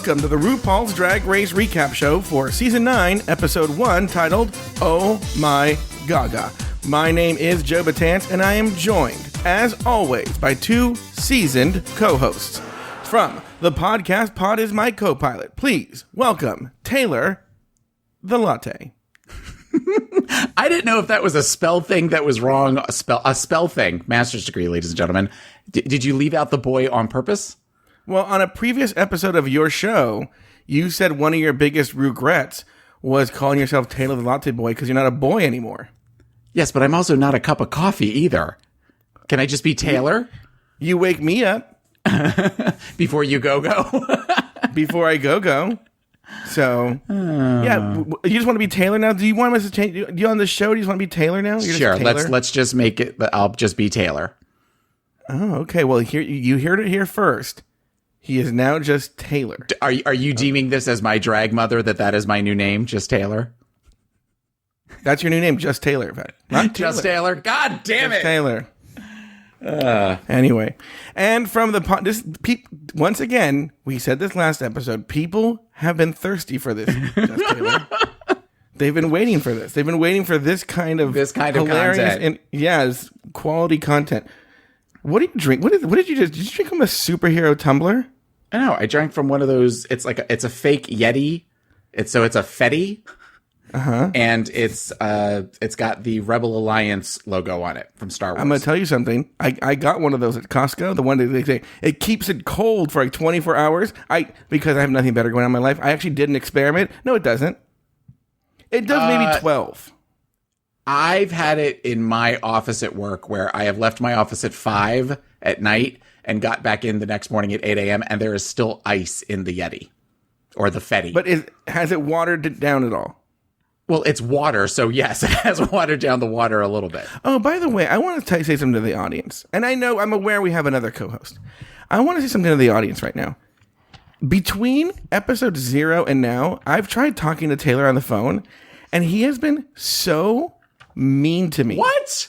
Welcome to the RuPaul's Drag Race Recap Show for Season 9, Episode 1, titled, Oh My Gaga. My name is Joe Batance, and I am joined, as always, by two seasoned co-hosts. From the podcast Pod is my co-pilot, please welcome Taylor the Latte. I didn't know if that was a spell thing that was wrong. A spell thing. Master's degree, ladies and gentlemen. Did you leave out the boy on purpose? Well, on a previous episode of your show, you said one of your biggest regrets was calling yourself Taylor the Latte Boy because you're not a boy anymore. Yes, but I'm also not a cup of coffee either. Can I just be Taylor? You wake me up. Before you go. Before I go. So, yeah, you just want to be Taylor now? Do you want us to change? You on the show? Do you just want to be Taylor now? You're sure, Taylor? let's just make it. I'll just be Taylor. Oh, okay. Well, you heard it here first. He is now just Taylor. Are you deeming this as my drag mother, that is my new name, just Taylor? That's your new name, just Taylor, in fact. Not Taylor. Just Taylor? God damn just it. Taylor. Anyway, and from the once again, we said this last episode, people have been thirsty for this, just Taylor. They've been waiting for this. They've been waiting for this kind of hilarious content. And yes, quality content. What do you drink? What did you just? Did you drink from a superhero tumbler? I know. I drank from one of those. It's a fake Yeti. It's a Fetty. And it's got the Rebel Alliance logo on it from Star Wars. I'm gonna tell you something. I got one of those at Costco. The one that they say it keeps it cold for like 24 hours. Because I have nothing better going on in my life. I actually did an experiment. No, it doesn't. It does maybe 12. I've had it in my office at work where I have left my office at 5 at night and got back in the next morning at 8 a.m. and there is still ice in the Yeti or the Fetty. But has it watered it down at all? Well, it's water, so yes, it has watered down the water a little bit. Oh, by the way, I want to say something to the audience. And I'm aware we have another co-host. I want to say something to the audience right now. Between episode 0 and now, I've tried talking to Taylor on the phone, and he has been so mean to me. What?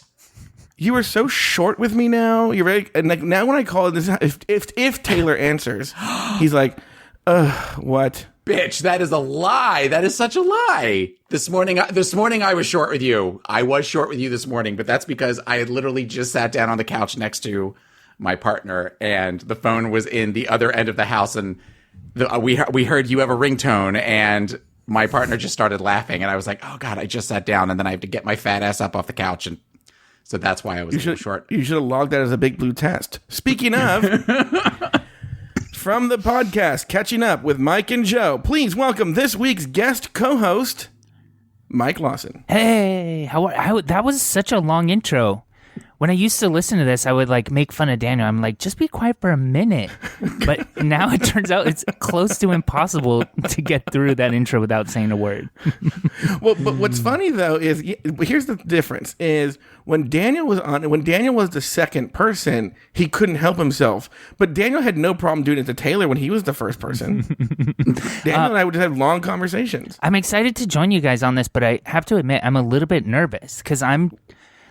You are so short with me now. You're very, and like now when I call this, if Taylor answers, he's like, what? Bitch, that is a lie. That is such a lie. This morning I was short with you. I was short with you this morning, but that's because I had literally just sat down on the couch next to my partner, and the phone was in the other end of the house, and we heard you have a ringtone, and my partner just started laughing, and I was like, oh God, I just sat down, and then I have to get my fat ass up off the couch, and so that's why I was a little short. You should have logged that as a big blue test. Speaking of... From the podcast, Catching Up with Mike and Joe, please welcome this week's guest co-host, Mike Lawson. Hey, that was such a long intro. When I used to listen to this, I would like make fun of Daniel. I'm like, just be quiet for a minute. But now it turns out it's close to impossible to get through that intro without saying a word. Well, but what's funny though is here's the difference: is when Daniel was the second person, he couldn't help himself. But Daniel had no problem doing it to Taylor when he was the first person. Daniel and I would just have long conversations. I'm excited to join you guys on this, but I have to admit I'm a little bit nervous because I'm.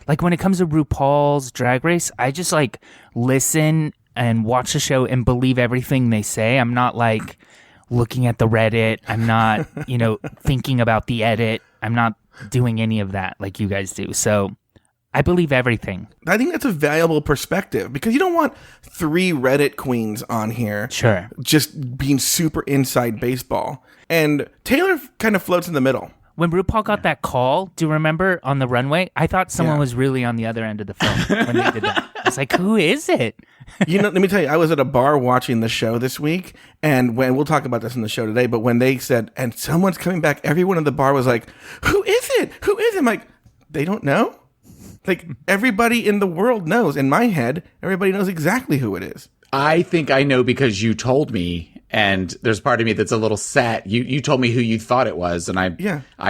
Like, when it comes to RuPaul's Drag Race, I just, like, listen and watch the show and believe everything they say. I'm not, like, looking at the Reddit. I'm not, thinking about the edit. I'm not doing any of that like you guys do. So I believe everything. I think that's a valuable perspective because you don't want 3 Reddit queens on here. Sure. Just being super inside baseball. And Taylor kind of floats in the middle. When RuPaul got that call, do you remember on the runway? I thought someone was really on the other end of the phone when they did that. I was like, who is it? Let me tell you, I was at a bar watching the show this week, and we'll talk about this in the show today, but when they said, and someone's coming back, everyone in the bar was like, who is it? Who is it? I'm like, they don't know? Like, everybody in the world knows. In my head, everybody knows exactly who it is. I think I know because you told me. And there's part of me that's a little sad. You told me who you thought it was, and I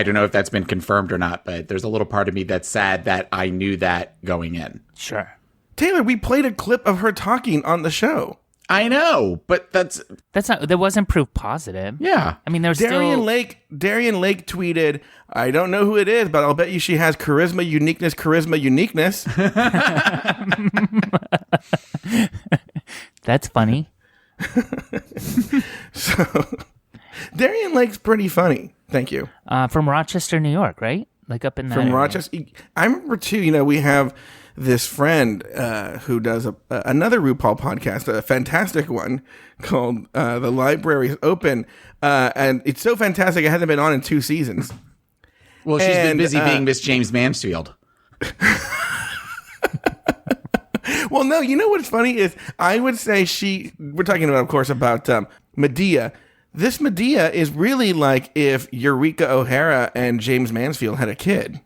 don't know if that's been confirmed or not, but there's a little part of me that's sad that I knew that going in. Sure. Taylor, we played a clip of her talking on the show. I know, but that wasn't proof positive. Yeah. I mean, there's Darian Lake tweeted, I don't know who it is, but I'll bet you she has charisma, uniqueness. That's funny. So Darien Lake's pretty funny. Thank you. From Rochester, New York, right? Like up in that From area. Rochester. I remember too, we have this friend who does another RuPaul podcast, a fantastic one called The Library's Open. And it's so fantastic, I hadn't been on in 2 seasons. Well, she's been busy being Miss James Mansfield. Well, no, you know what's funny is I would say we're talking about, of course, about Medea. This Medea is really like if Eureka O'Hara and James Mansfield had a kid.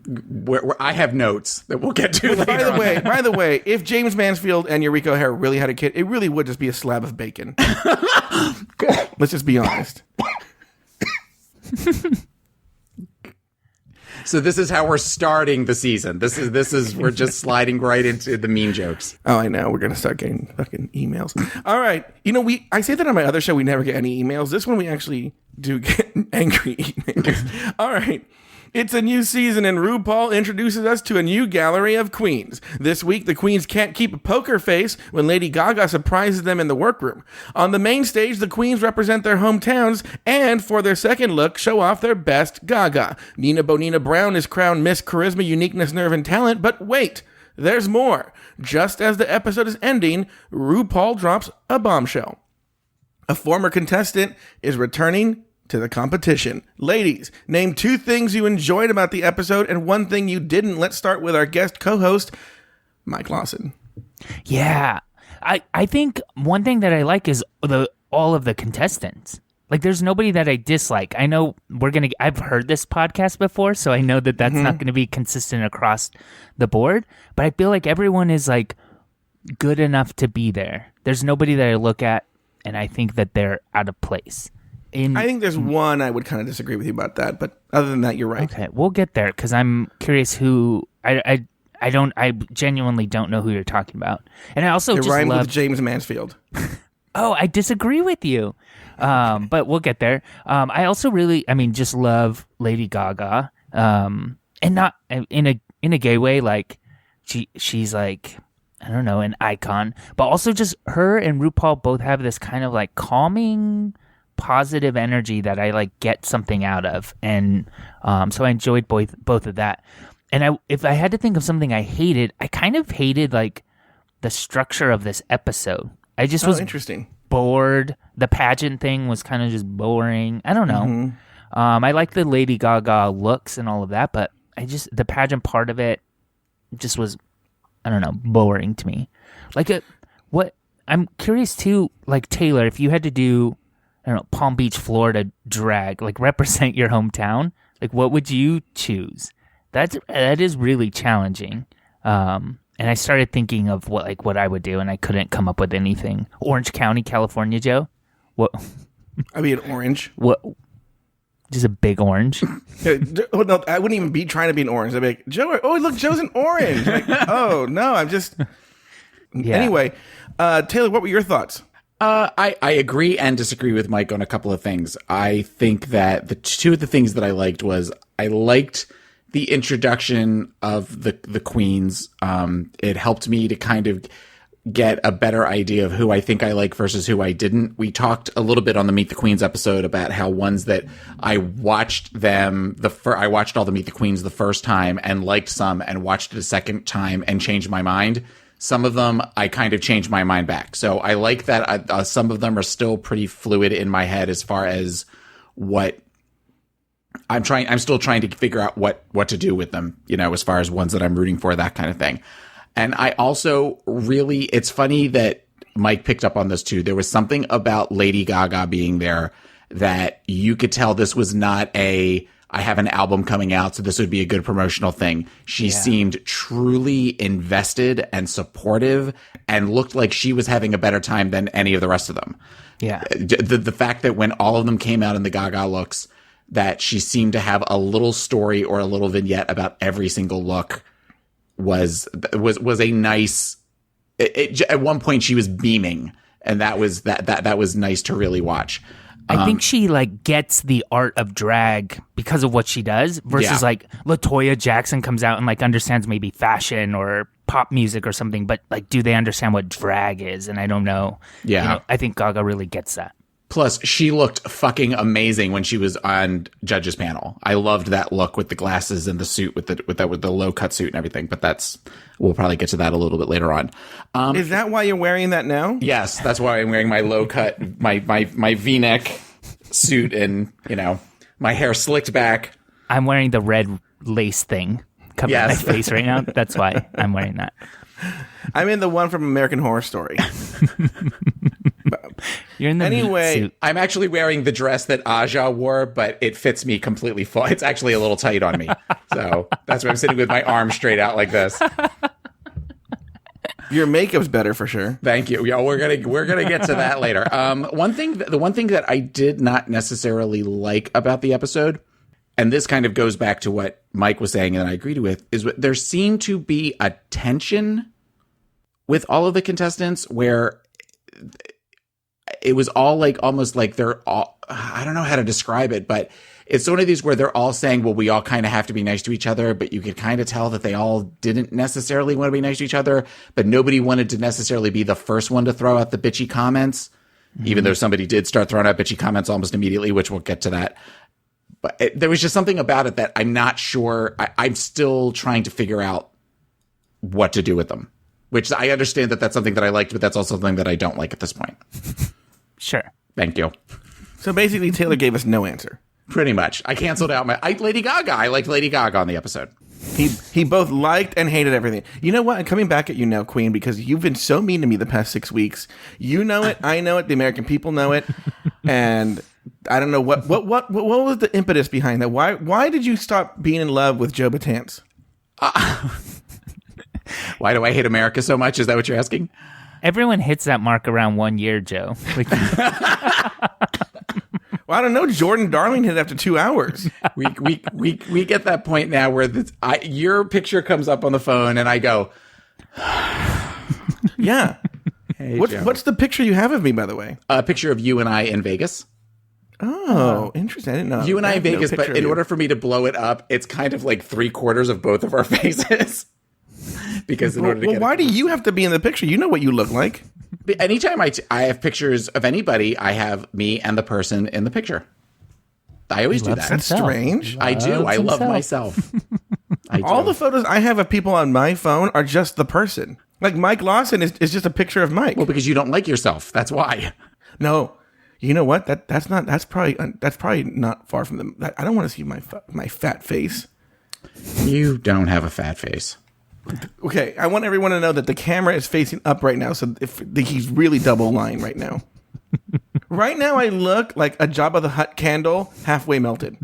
Where I have notes that we'll get to later. By the way, if James Mansfield and Eureka O'Hara really had a kid, it really would just be a slab of bacon. Let's just be honest. So this is how we're starting the season. This is we're just sliding right into the mean jokes. Oh, I know. We're gonna start getting fucking emails. All right. I say that on my other show we never get any emails. This one we actually do get angry emails. All right. It's a new season, and RuPaul introduces us to a new gallery of queens. This week, the queens can't keep a poker face when Lady Gaga surprises them in the workroom. On the main stage, the queens represent their hometowns, and for their second look, show off their best Gaga. Nina Bonina Brown is crowned Miss Charisma, Uniqueness, Nerve, and Talent, but wait, there's more. Just as the episode is ending, RuPaul drops a bombshell. A former contestant is returning to the competition. Ladies, name 2 things you enjoyed about the episode and 1 thing you didn't. Let's start with our guest co-host, Mike Lawson. Yeah. I think one thing that I like is all of the contestants. Like, there's nobody that I dislike. I know I've heard this podcast before, so I know that that's not going to be consistent across the board, but I feel like everyone is like good enough to be there. There's nobody that I look at and I think that they're out of place. I think there's one I would kind of disagree with you about that, but other than that, you're right. Okay, we'll get there because I'm curious who I genuinely don't know who you're talking about, and I also just rhymed love with James Mansfield. Oh, I disagree with you, but we'll get there. I also just love Lady Gaga, and not in a gay way. Like she's like, I don't know, an icon, but also just her and RuPaul both have this kind of like calming, positive energy that I like get something out of, and so I enjoyed both of that. And if I had to think of something I hated, I kind of hated like the structure of this episode. I just was interesting. Bored. The pageant thing was kind of just boring. I don't know. I like the Lady Gaga looks and all of that, but the pageant part of it just was, I don't know, boring to me. Like what I'm curious too, like Taylor, if you had to do, I don't know, Palm Beach, Florida drag, like represent your hometown, like what would you choose? That is really challenging. And I started thinking of what I would do, and I couldn't come up with anything. Orange County, California, Joe. What? I'd be an orange. What? Just a big orange. No, I wouldn't even be trying to be an orange. I'd be like, Joe. Oh, look, Joe's an orange. Like, oh no, I'm just. Yeah. Anyway, Taylor, what were your thoughts? I agree and disagree with Mike on a couple of things. I think that the 2 of the things that I liked was I liked the introduction of the queens. It helped me to kind of get a better idea of who I think I like versus who I didn't. We talked a little bit on the Meet the Queens episode about how ones that I watched I watched all the Meet the Queens the first time and liked some, and watched it a second time and changed my mind. Some of them I kind of changed my mind back. So I like that some of them are still pretty fluid in my head as far as what I'm still trying to figure out what to do with them, as far as ones that I'm rooting for, that kind of thing. And I also it's funny that Mike picked up on this too. There was something about Lady Gaga being there that you could tell this was not I have an album coming out, so this would be a good promotional thing. She seemed truly invested and supportive and looked like she was having a better time than any of the rest of them. Yeah. The fact that when all of them came out in the Gaga looks, that she seemed to have a little story or a little vignette about every single look was a nice. At one point, she was beaming, and that was nice to really watch. I think she like gets the art of drag because of what she does versus like LaToya Jackson comes out and like understands maybe fashion or pop music or something, but like, do they understand what drag is? And I don't know. Yeah. You know, I think Gaga really gets that. Plus, she looked fucking amazing when she was on Judge's panel. I loved that look with the glasses and the suit with the low cut suit and everything. But we'll probably get to that a little bit later on. Is that why you're wearing that now? Yes, that's why I'm wearing my low cut, my V-neck suit, and my hair slicked back. I'm wearing the red lace thing covering my face right now. That's why I'm wearing that. I'm in the one from American Horror Story. You're in the anyway. suit. I'm actually wearing the dress that Aja wore, but it fits me completely full. It's actually a little tight on me, so that's why I'm sitting with my arms straight out like this. Your makeup's better for sure. Thank you. Yeah, we're gonna get to that later. The one thing that I did not necessarily like about the episode, and this kind of goes back to what Mike was saying, and I agreed with, is there seemed to be a tension with all of the contestants where it was all like almost like they're all, I don't know how to describe it, but it's one of these where they're all saying, well, we all kind of have to be nice to each other, but you could kind of tell that they all didn't necessarily want to be nice to each other, but nobody wanted to necessarily be the first one to throw out the bitchy comments, even though somebody did start throwing out bitchy comments almost immediately, which we'll get to that. But there was just something about it that I'm not sure. I'm still trying to figure out what to do with them, which I understand that that's something that I liked, but that's also something that I don't like at this point. Sure. Thank you. So basically, Taylor gave us no answer. Pretty much. I canceled out Lady Gaga. I liked Lady Gaga on the episode. He both liked and hated everything. You know what? I'm coming back at you now, Queen, because you've been so mean to me the past 6 weeks. You know it. I know it. The American people know it. And I don't know what was the impetus behind that? Why did you stop being in love with Joe Batance? Why do I hate America so much? Is that what you're asking? Everyone hits that mark around 1 year, Joe. Like, Well, I don't know. Jordan Darling hit it after 2 hours. We get that point now where your picture comes up on the phone and I go, Yeah. hey, What's the picture you have of me, by the way? a picture of you and I in Vegas. Oh, interesting. I didn't know. You and I in have no Vegas, picture but of in you. order for me to blow it up, it's kind of like 3/4 of both of our faces. Because in order to Well, get why do you have to be in the picture? You know what you look like. anytime I have pictures of anybody, I have me and the person in the picture. I always do that. That's himself. strange. I do. I love himself. myself. I do. All the photos I have of people on my phone are just the person. Like Mike Lawson is just a picture of Mike. Well, because you don't like yourself. That's why. No, you know what? That's probably not far from them. I don't want to see my fat face. You don't have a fat face. Okay, I want everyone to know that the camera is facing up right now, so he's really double lined right now. Right now, I look like a Jabba the Hutt candle halfway melted.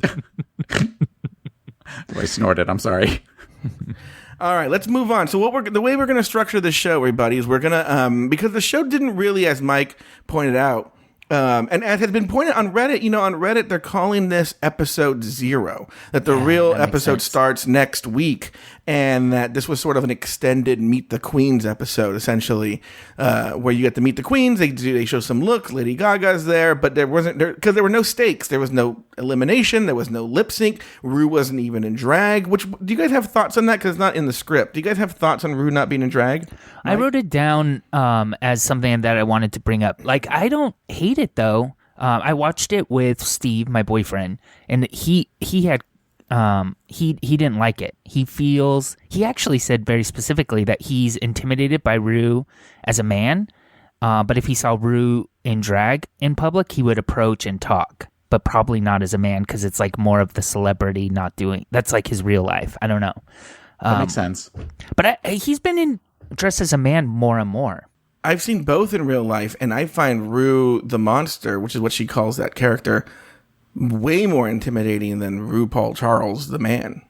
I snorted. I'm sorry. All right, let's move on. So the way we're going to structure this show, everybody, is we're going to because the show didn't really, as Mike pointed out, and as has been pointed on Reddit, on Reddit they're calling this episode 0. That the real episode starts next week, and that this was sort of an extended Meet the Queens episode, essentially, where you get to meet the queens. They show some looks. Lady Gaga's there, but there wasn't because there were no stakes. There was no elimination. There was no lip sync. Rue wasn't even in drag. Which do you guys have thoughts on that? Because it's not in the script. Do you guys have thoughts on Rue not being in drag? I wrote it down as something that I wanted to bring up. Like, I don't hate it though. I watched it with Steve, my boyfriend, and he had he didn't like it. He actually said very specifically that he's intimidated by Rue as a man, but if he saw Rue in drag in public, he would approach and talk, but probably not as a man because it's like more of the celebrity not doing. That's like his real life. I don't know. That makes sense. But he's been dressed as a man more and more. I've seen both in real life, and I find Rue the monster, which is what she calls that character, way more intimidating than RuPaul Charles the man.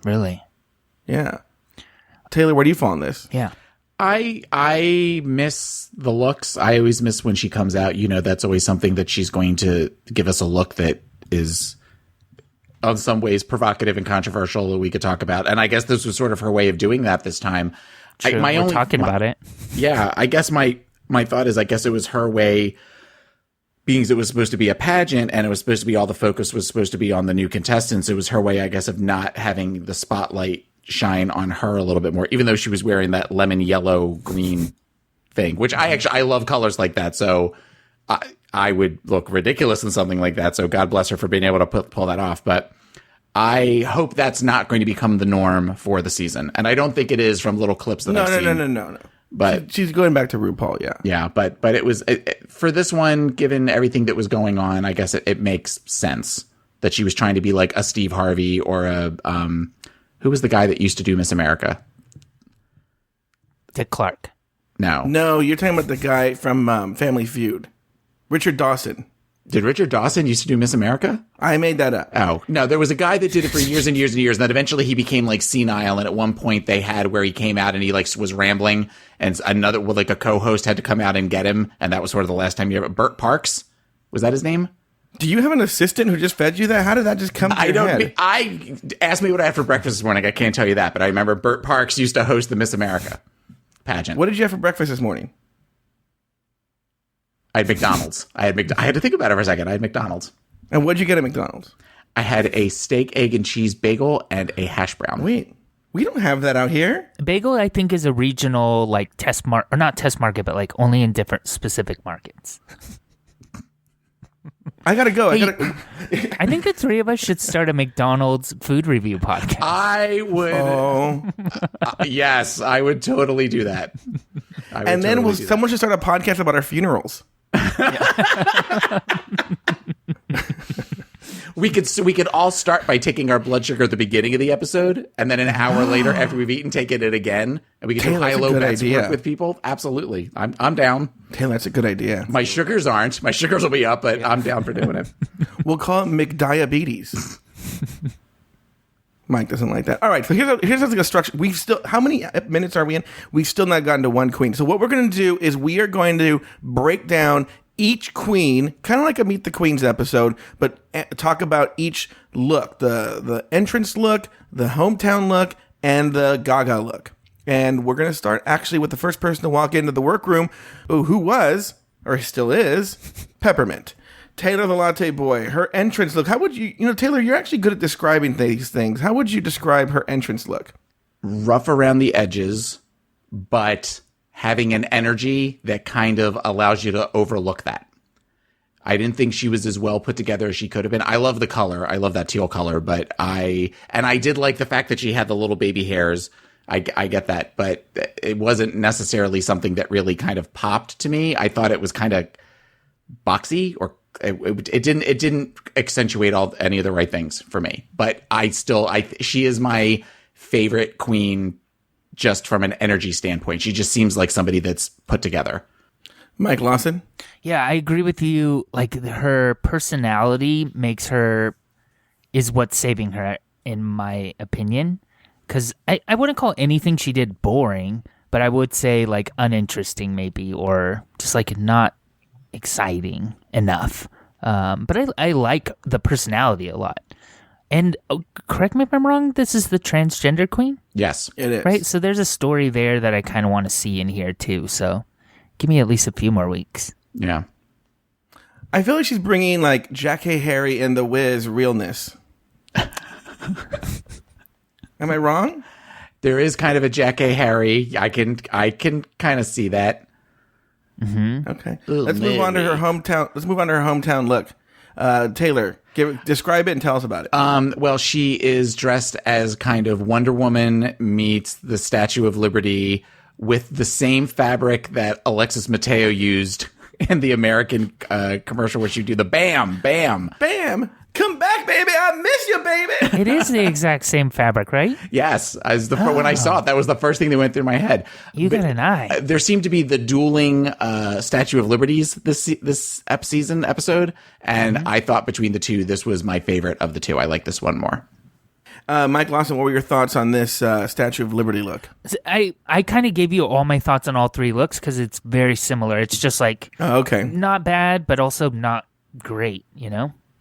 Really? Yeah. Taylor, where do you fall on this? Yeah. I miss the looks. I always miss when she comes out. That's always something that she's going to give us a look that is in some ways provocative and controversial that we could talk about. And I guess this was sort of her way of doing that this time. True. We're talking about it. Yeah. I guess my thought is, I guess it was her way, being it was supposed to be a pageant and it was supposed to be all the focus was supposed to be on the new contestants. It was her way, I guess, of not having the spotlight, shine on her a little bit more, even though she was wearing that lemon yellow green thing, which I love colors like that. So I would look ridiculous in something like that. So God bless her for being able to pull that off. But I hope that's not going to become the norm for the season. And I don't think it is from little clips that I've seen. No. But she's going back to RuPaul, yeah. Yeah, but it was for this one, given everything that was going on, I guess it makes sense that she was trying to be like a Steve Harvey or a who was the guy that used to do Miss America? Dick Clark. No, you're talking about the guy from Family Feud, Richard Dawson. Did Richard Dawson used to do Miss America? I made that up. Oh, no, there was a guy that did it for years and years and years. And then eventually he became like senile. And at one point they had where he came out and he like was rambling and a co-host had to come out and get him. And that was sort of the last time you ever, Burt Parks. Was that his name? Do you have an assistant who just fed you that? How did that just come to your head? I asked me what I had for breakfast this morning. I can't tell you that, but I remember Burt Parks used to host the Miss America pageant. What did you have for breakfast this morning? I had McDonald's. I had to think about it for a second. I had McDonald's. And what'd you get at McDonald's? I had a steak, egg, and cheese bagel and a hash brown. Wait, we don't have that out here. Bagel, I think, is a regional like or not test market, but like only in different specific markets. I gotta go. I think the three of us should start a McDonald's food review podcast. I would. Oh, yes, I would totally do that. And then someone should start a podcast about our funerals. We could all start by taking our blood sugar at the beginning of the episode, and then an hour later, after we've eaten, taking it again, and we can do high-low bets work with people. Absolutely, I'm down. Taylor, that's a good idea. My sugars aren't. My sugars will be up, but I'm down for doing it. We'll call it McDiabetes. Mike doesn't like that. All right, so here's like a structure. How many minutes are we in? We've still not gotten to one queen. So what we're going to do is we are going to break down each queen, kind of like a Meet the Queens episode, but talk about each look, the entrance look, the hometown look, and the Gaga look. And we're going to start actually with the first person to walk into the workroom, who was, or still is, Peppermint. Taylor the Latte Boy, her entrance look. How would Taylor, you're actually good at describing these things. How would you describe her entrance look? Rough around the edges, but having an energy that kind of allows you to overlook that. I didn't think she was as well put together as she could have been. I love the color. I love that teal color, but I did like the fact that she had the little baby hairs. I get that, but it wasn't necessarily something that really kind of popped to me. I thought it was kind of boxy, or it didn't accentuate any of the right things for me. But she is my favorite queen just from an energy standpoint. She just seems like somebody that's put together. Mike Lawson? Yeah, I agree with you. Like, her personality is what's saving her, in my opinion. Because I wouldn't call anything she did boring, but I would say, like, uninteresting maybe, or just, like, not exciting enough. But I like the personality a lot. And correct me if I'm wrong, this is the transgender queen? Yes, it is. Right? So there's a story there that I kind of want to see in here too. So give me at least a few more weeks. Yeah. I feel like she's bringing like Jackée Harry and The Wiz realness. Am I wrong? There is kind of a Jackée Harry. I can kind of see that. Mm-hmm. Okay. Let's move on to her hometown look. Taylor, describe it and tell us about it. Well, she is dressed as kind of Wonder Woman meets the Statue of Liberty with the same fabric that Alexis Mateo used in the American commercial where she would do the bam, bam. Bam! Come back, baby! I miss you, baby! It is the exact same fabric, right? Yes. When I saw it, that was the first thing that went through my head. You got an eye. There seemed to be the dueling Statue of Liberties this episode, and I thought between the two, this was my favorite of the two. I like this one more. Mike Lawson, what were your thoughts on this Statue of Liberty look? I kind of gave you all my thoughts on all three looks because it's very similar. It's just like not bad, but also not great,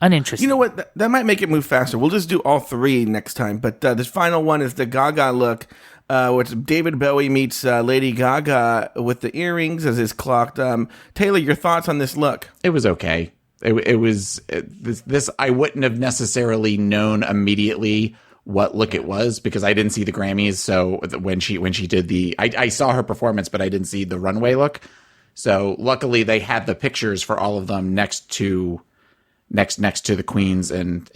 uninteresting. You know what? That might make it move faster. We'll just do all three next time. But this final one is the Gaga look, which David Bowie meets Lady Gaga with the earrings as is clocked. Taylor, your thoughts on this look? It was okay. It was this. I wouldn't have necessarily known immediately what look it was because I didn't see the Grammys. So when she did I saw her performance, but I didn't see the runway look. So luckily they had the pictures for all of them next to the queens, and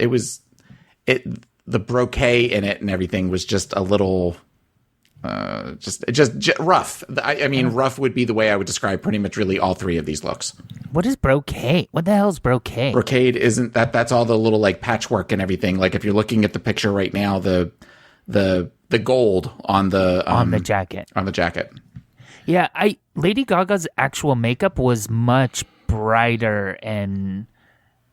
the brocade in it and everything was just a little just rough. I mean, rough would be the way I would describe pretty much really all three of these looks. What is brocade? What the hell is brocade? Brocade isn't that's all the little like patchwork and everything. Like if you're looking at the picture right now, the gold on the jacket. On the jacket. Yeah, Lady Gaga's actual makeup was much brighter, and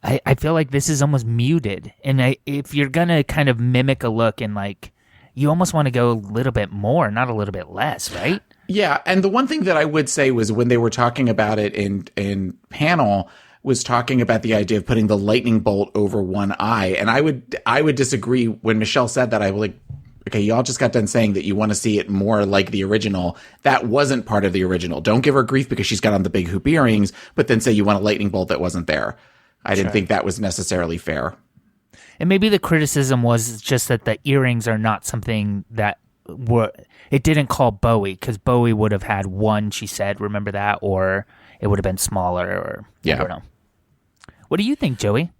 I feel like this is almost muted. And if you're gonna kind of mimic a look and like, you almost want to go a little bit more, not a little bit less, right? Yeah, and the one thing that I would say was when they were talking about it in panel was talking about the idea of putting the lightning bolt over one eye, and I would disagree when Michelle said that. I was like, okay, y'all just got done saying that you want to see it more like the original. That wasn't part of the original. Don't give her grief because she's got on the big hoop earrings, but then say you want a lightning bolt that wasn't there. I didn't think that was necessarily fair. And maybe the criticism was just that the earrings are not something that it didn't call Bowie, because Bowie would have had one, she said, remember that? Or it would have been smaller, or I don't know. What do you think, Joey?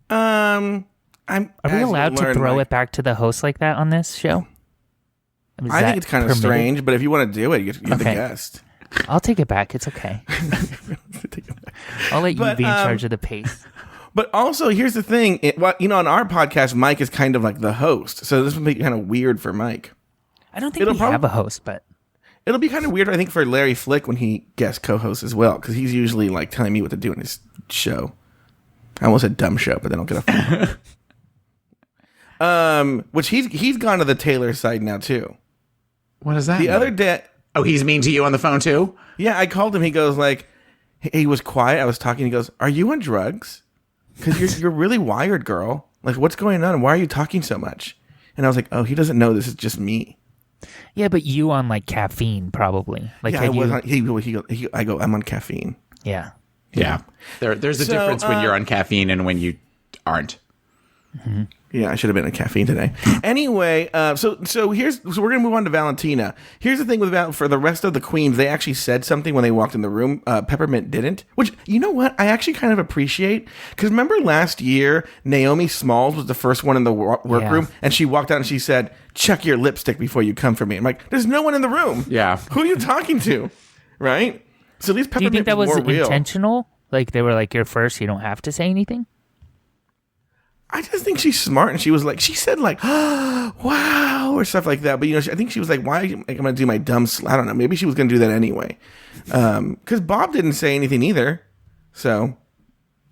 Are we allowed to throw it back to the host like that on this show? I think it's kind of strange, but if you want to do it, you're the guest. I'll take it back. It's okay. I'll let you be in charge of the pace. But also, here's the thing. On our podcast, Mike is kind of like the host. So this would be kind of weird for Mike. I don't think we have a host, but... It'll be kind of weird, I think, for Larry Flick when he guest co-hosts as well, because he's usually like telling me what to do in his show. I almost said dumb show, but then I'll get a which he's gone to the Taylor side now, too. What is that? The other day... Oh, he's mean to you on the phone, too? Yeah, I called him. He goes like... He was quiet. I was talking. He goes, "Are you on drugs? Because you're really wired, girl. Like, what's going on? Why are you talking so much?" And I was like, "Oh, he doesn't know this is just me." Yeah, but you on like caffeine, probably. Like, yeah, I was on, I go, "I'm on caffeine." Yeah. There's a difference when you're on caffeine and when you aren't. Mm-hmm. Yeah, I should have been on caffeine today. Anyway, so we're gonna move on to Valentina. Here's the thing for the rest of the queens, they actually said something when they walked in the room. Peppermint didn't, which, you know what, I actually kind of appreciate, because remember last year Naomi Smalls was the first one in the workroom, and she walked out and she said, "Check your lipstick before you come for me." I'm like, there's no one in the room. Yeah, who are you talking to, right? So at least Peppermint. Do you think that was more real. intentional? Like they were like, "You're first, you don't have to say anything." I just think she's smart, and she said like, "Oh, wow," or stuff like that. But I think she was like, "Why am I going to do my dumb?" I don't know. Maybe she was going to do that anyway, because Bob didn't say anything either. So,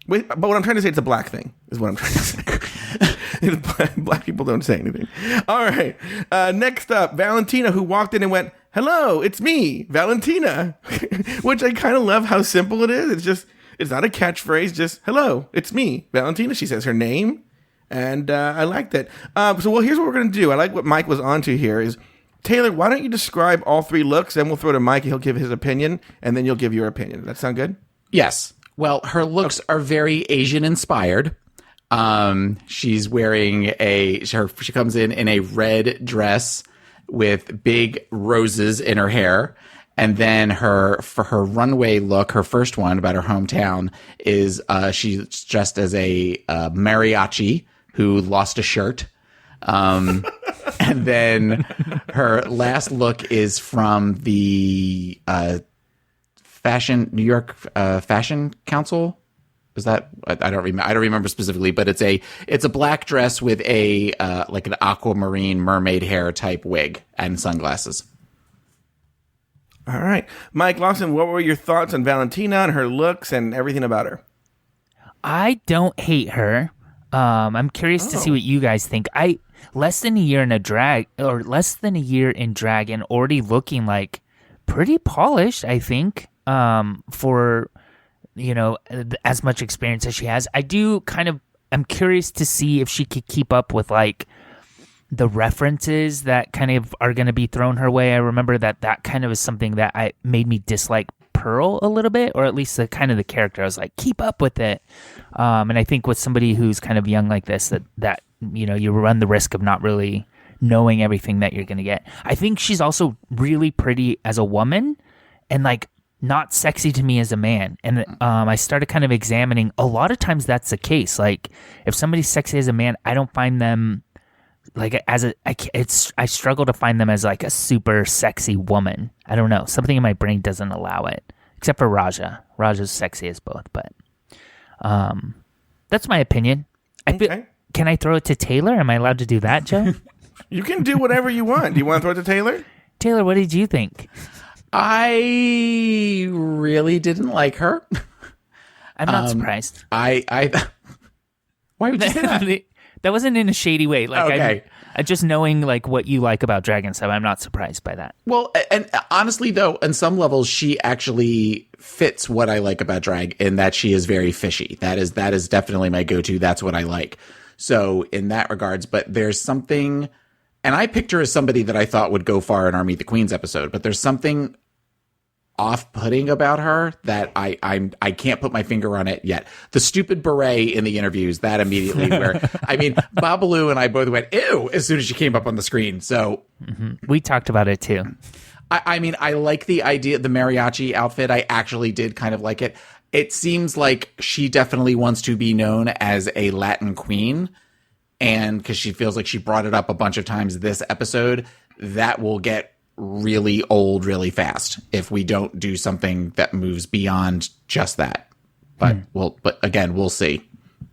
wait, but what I'm trying to say, it's a black thing, is what I'm trying to say. Black people don't say anything. All right. Next up, Valentina, who walked in and went, "Hello, it's me, Valentina," which I kind of love how simple it is. It's not a catchphrase. Just, "Hello, it's me, Valentina." She says her name. And I liked it. Here's what we're going to do. I like what Mike was onto here is, Taylor, why don't you describe all three looks, then we'll throw to Mike, and he'll give his opinion, and then you'll give your opinion. Does that sound good? Yes. Well, her looks are very Asian-inspired. She's wearing she comes in a red dress with big roses in her hair. And then for her runway look, her first one about her hometown is she's dressed as a mariachi who lost a shirt. And then her last look is from the New York Fashion Council. Is that, I don't remember specifically, but it's a black dress with a like an aquamarine mermaid hair type wig and sunglasses. All right. Mike Lawson, what were your thoughts on Valentina and her looks and everything about her? I don't hate her. I'm curious to see what you guys think. Less than a year in drag and already looking like pretty polished, I think, for, as much experience as she has. I'm curious to see if she could keep up with like the references that kind of are going to be thrown her way. I remember that kind of is something that made me dislike Pearl a little bit, or at least the kind of the character. I was like, keep up with it. And I think with somebody who's kind of young like this, that you run the risk of not really knowing everything that you're going to get. I think she's also really pretty as a woman and like not sexy to me as a man. And I started kind of examining, a lot of times that's the case. Like if somebody's sexy as a man, I don't find them like I struggle to find them as like a super sexy woman. I don't know. Something in my brain doesn't allow it, except for Raja. Raja's sexy as both, but that's my opinion. Okay. Can I throw it to Taylor? Am I allowed to do that, Joe? You can do whatever you want. Do you want to throw it to Taylor? Taylor, what did you think? I really didn't like her. I'm not surprised. Why would you say that? That wasn't in a shady way. Like, okay. I just knowing like what you like about Dragon Sub, I'm not surprised by that. Well, and honestly, though, on some levels, she actually fits what I like about drag in that she is very fishy. That is definitely my go-to. That's what I like. So in that regards, but there's something, and I picked her as somebody that I thought would go far in our Meet the Queens episode, but there's something off-putting about her that I can't put my finger on it yet. The stupid beret in the interviews, that immediately where, I mean, Babalu and I both went, ew, as soon as she came up on the screen. So we talked about it too. I mean, I like the idea, the mariachi outfit. I actually did kind of like it. It seems like she definitely wants to be known as a Latin queen. And because she feels like she brought it up a bunch of times this episode, that will get really old really fast if we don't do something that moves beyond just that. But but again, we'll see.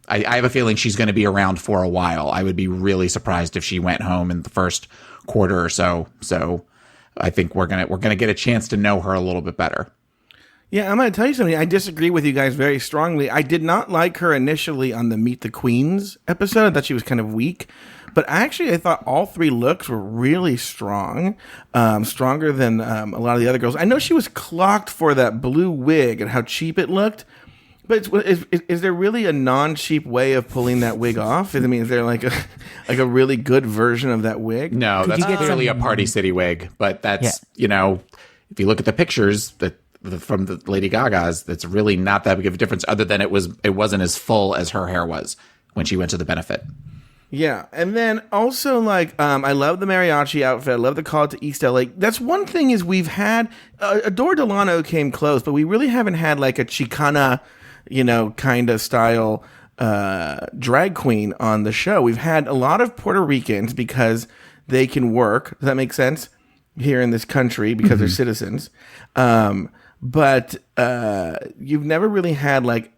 I have a feeling she's going to be around for a while. I would be really surprised if she went home in the first quarter or so. So I think we're gonna get a chance to know her a little bit better. Yeah, I'm going to tell you something. I disagree with you guys very strongly. I did not like her initially on the Meet the Queens episode. I thought she was kind of weak. But actually, I thought all three looks were really strong, stronger than a lot of the other girls. I know she was clocked for that blue wig and how cheap it looked. But is there really a non-cheap way of pulling that wig off? I mean, is there like a really good version of that wig? No, that's clearly a Party City wig. But that's, if you look at the pictures from the Lady Gaga's, that's really not that big of a difference, other than it wasn't as full as her hair was when she went to the benefit. Yeah, and then also like I love the mariachi outfit. I love the call to East LA. That's one thing is we've had Adore Delano came close, but we really haven't had like a Chicana, kind of style drag queen on the show. We've had a lot of Puerto Ricans because they can work. Does that make sense? Here in this country because they're citizens. But you've never really had like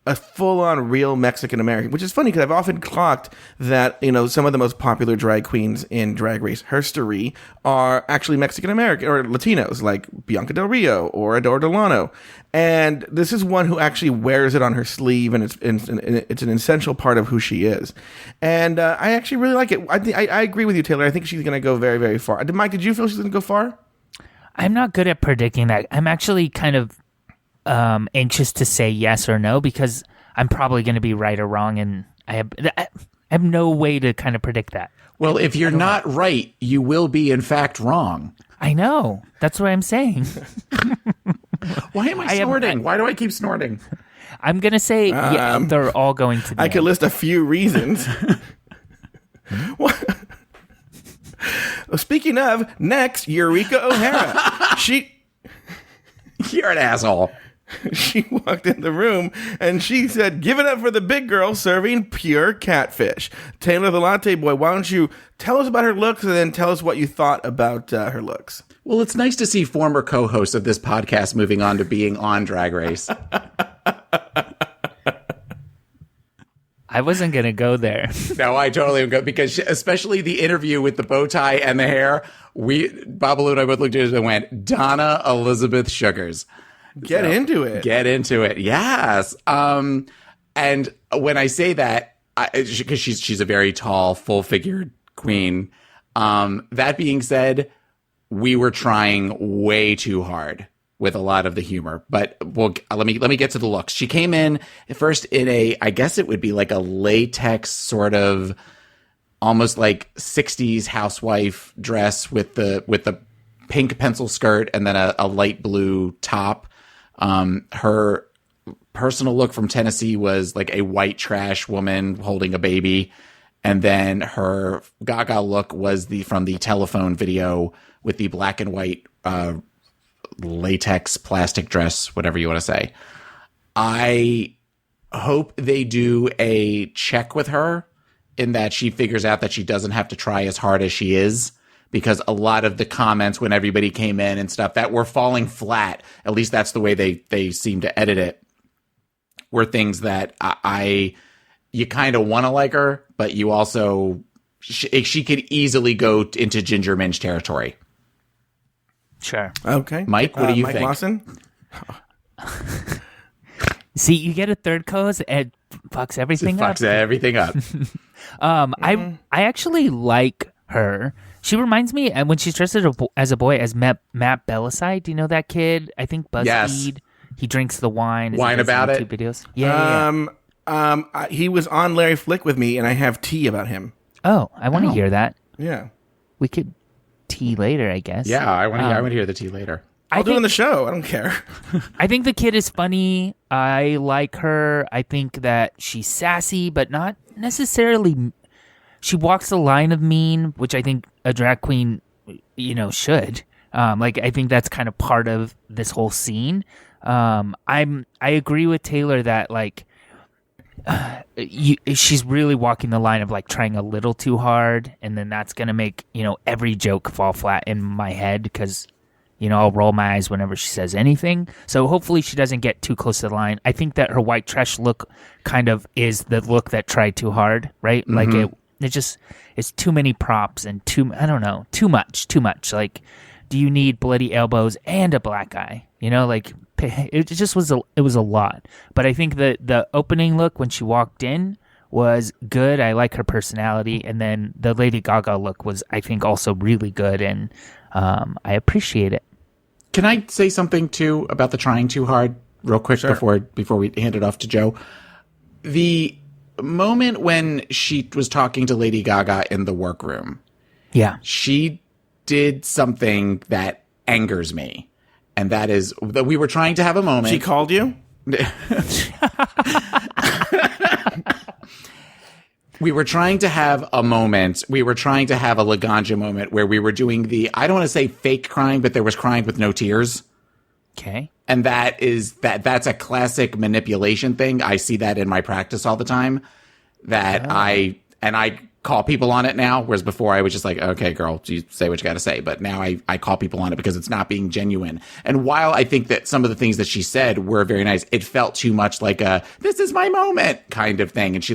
a full-on real Mexican American, which is funny because I've often clocked that, some of the most popular drag queens in Drag Race history are actually Mexican American or Latinos, like Bianca Del Rio or Adore Delano. And this is one who actually wears it on her sleeve, and it's an essential part of who she is. And I actually really like it. I agree with you, Taylor. I think she's going to go very, very far. Mike, did you feel she's going to go far? I'm not good at predicting that. I'm actually kind of anxious to say yes or no because I'm probably going to be right or wrong, and I have no way to kind of predict that. Well, if you're not right, you will be in fact wrong. I know. That's what I'm saying. Why am I snorting? Why do I keep snorting? I'm going to say they're all going to be. I could list a few reasons. Well, speaking of, next, Eureka O'Hara. You're an asshole. She walked in the room and she said, "Give it up for the big girl serving pure catfish." Taylor the Latte Boy, why don't you tell us about her looks and then tell us what you thought about her looks? Well, it's nice to see former co-hosts of this podcast moving on to being on Drag Race. I wasn't going to go there. No, I totally would go because especially the interview with the bow tie and the hair, Babalu and I both looked at it and went, Donna Elizabeth Sugars. Get into it. Get into it. Yes. And when I say that, because she's a very tall, full-figured queen. That being said, we were trying way too hard with a lot of the humor, but let me get to the looks. She came in first in I guess it would be like a latex sort of almost like 60s housewife dress with the pink pencil skirt and then a light blue top. Her personal look from Tennessee was like a white trash woman holding a baby. And then her Gaga look was from the telephone video with the black and white latex plastic dress, whatever you want to say. I hope they do a check with her in that she figures out that she doesn't have to try as hard as she is, because a lot of the comments when everybody came in and stuff that were falling flat, at least that's the way they seem to edit it, were things that you kind of want to like her, but you also, she could easily go into Ginger Minge territory. Sure. Okay. Mike, what do you Mike think? Lawson? See, you get a third co-host, it fucks everything up. Fucks everything up. I actually like her. She reminds me, and when she's dressed as a boy, as Matt Belisai. Do you know that kid? I think BuzzFeed. Yes. He drinks the wine. Wine about it? Videos. Yeah. He was on Larry Flick with me, and I have tea about him. Oh, I want to hear that. Yeah. We could tea later, I guess. Yeah, I want to hear the tea later. I'll do it on the show. I don't care. I think the kid is funny. I like her. I think that she's sassy, but not necessarily. She walks the line of mean, which I think a drag queen, should. I think that's kind of part of this whole scene. I agree with Taylor that she's really walking the line of trying a little too hard, and then that's gonna make every joke fall flat in my head because. I'll roll my eyes whenever she says anything. So hopefully she doesn't get too close to the line. I think that her white trash look kind of is the look that tried too hard, right? Mm-hmm. It's too many props and too much. Do you need bloody elbows and a black eye? It just was it was a lot. But I think that the opening look when she walked in was good. I like her personality. And then the Lady Gaga look was, I think, also really good. And I appreciate it. Can I say something too about the trying too hard real quick? Sure. before we hand it off to Joe? The moment when she was talking to Lady Gaga in the workroom, yeah, she did something that angers me, and that is that we were trying to have a moment. She called you? We were trying to have a moment. We were trying to have a Laganja moment where we were doing I don't want to say fake crying, but there was crying with no tears. Okay. And that's a classic manipulation thing. I see that in my practice all the time. I call people on it now, whereas before I was just like, okay, girl, you say what you got to say. But now I call people on it because it's not being genuine. And while I think that some of the things that she said were very nice, it felt too much like a, this is my moment kind of thing. And she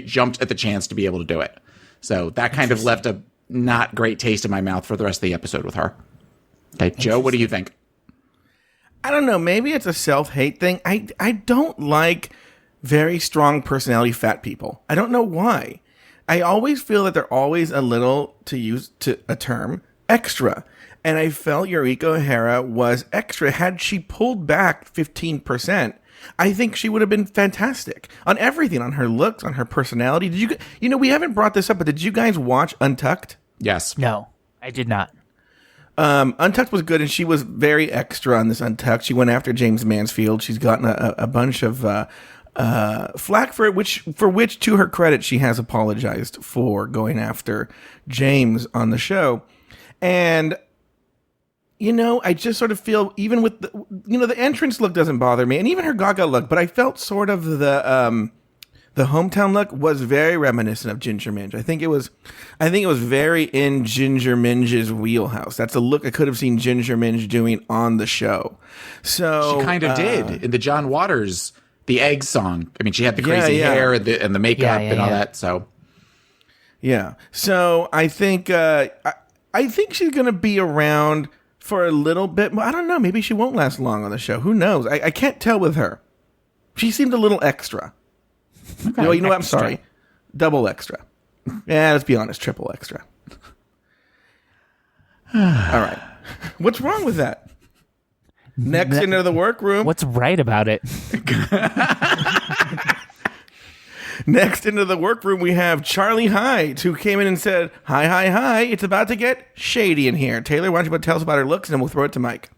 jumped at the chance to be able to do it. So that kind of left a not great taste in my mouth for the rest of the episode with her. Okay, Joe, what do you think? I don't know. Maybe it's a self-hate thing. I don't like very strong personality fat people. I don't know why. I always feel that they're always a little, to use a term, extra. And I felt Eureka O'Hara was extra. Had she pulled back 15%, I think she would have been fantastic on everything, on her looks, on her personality. Did you, we haven't brought this up, but did you guys watch Untucked? Yes. No, I did not. Untucked was good, and she was very extra on this Untucked. She went after James Mansfield. She's gotten a bunch of flack for it, which to her credit, she has apologized for going after James on the show. And, I just sort of feel, even with the entrance look doesn't bother me, and even her Gaga look, but I felt sort of the hometown look was very reminiscent of Ginger Minge. I think it was very in Ginger Minge's wheelhouse. That's a look I could have seen Ginger Minge doing on the show. So she kind of did in the John Waters, the Egg song. I mean, she had the crazy hair and the makeup and all that. So yeah. So I think she's going to be around for a little bit. I don't know. Maybe she won't last long on the show. Who knows? I can't tell with her. She seemed a little extra. Okay, you know what? I'm sorry. Double extra. Yeah, let's be honest. Triple extra. All right. What's wrong with that? Next into the workroom. What's right about it? Next into the workroom, we have Charlie Hyde, who came in and said, hi, it's about to get shady in here. Taylor, why don't you tell us about her looks, and then we'll throw it to Mike.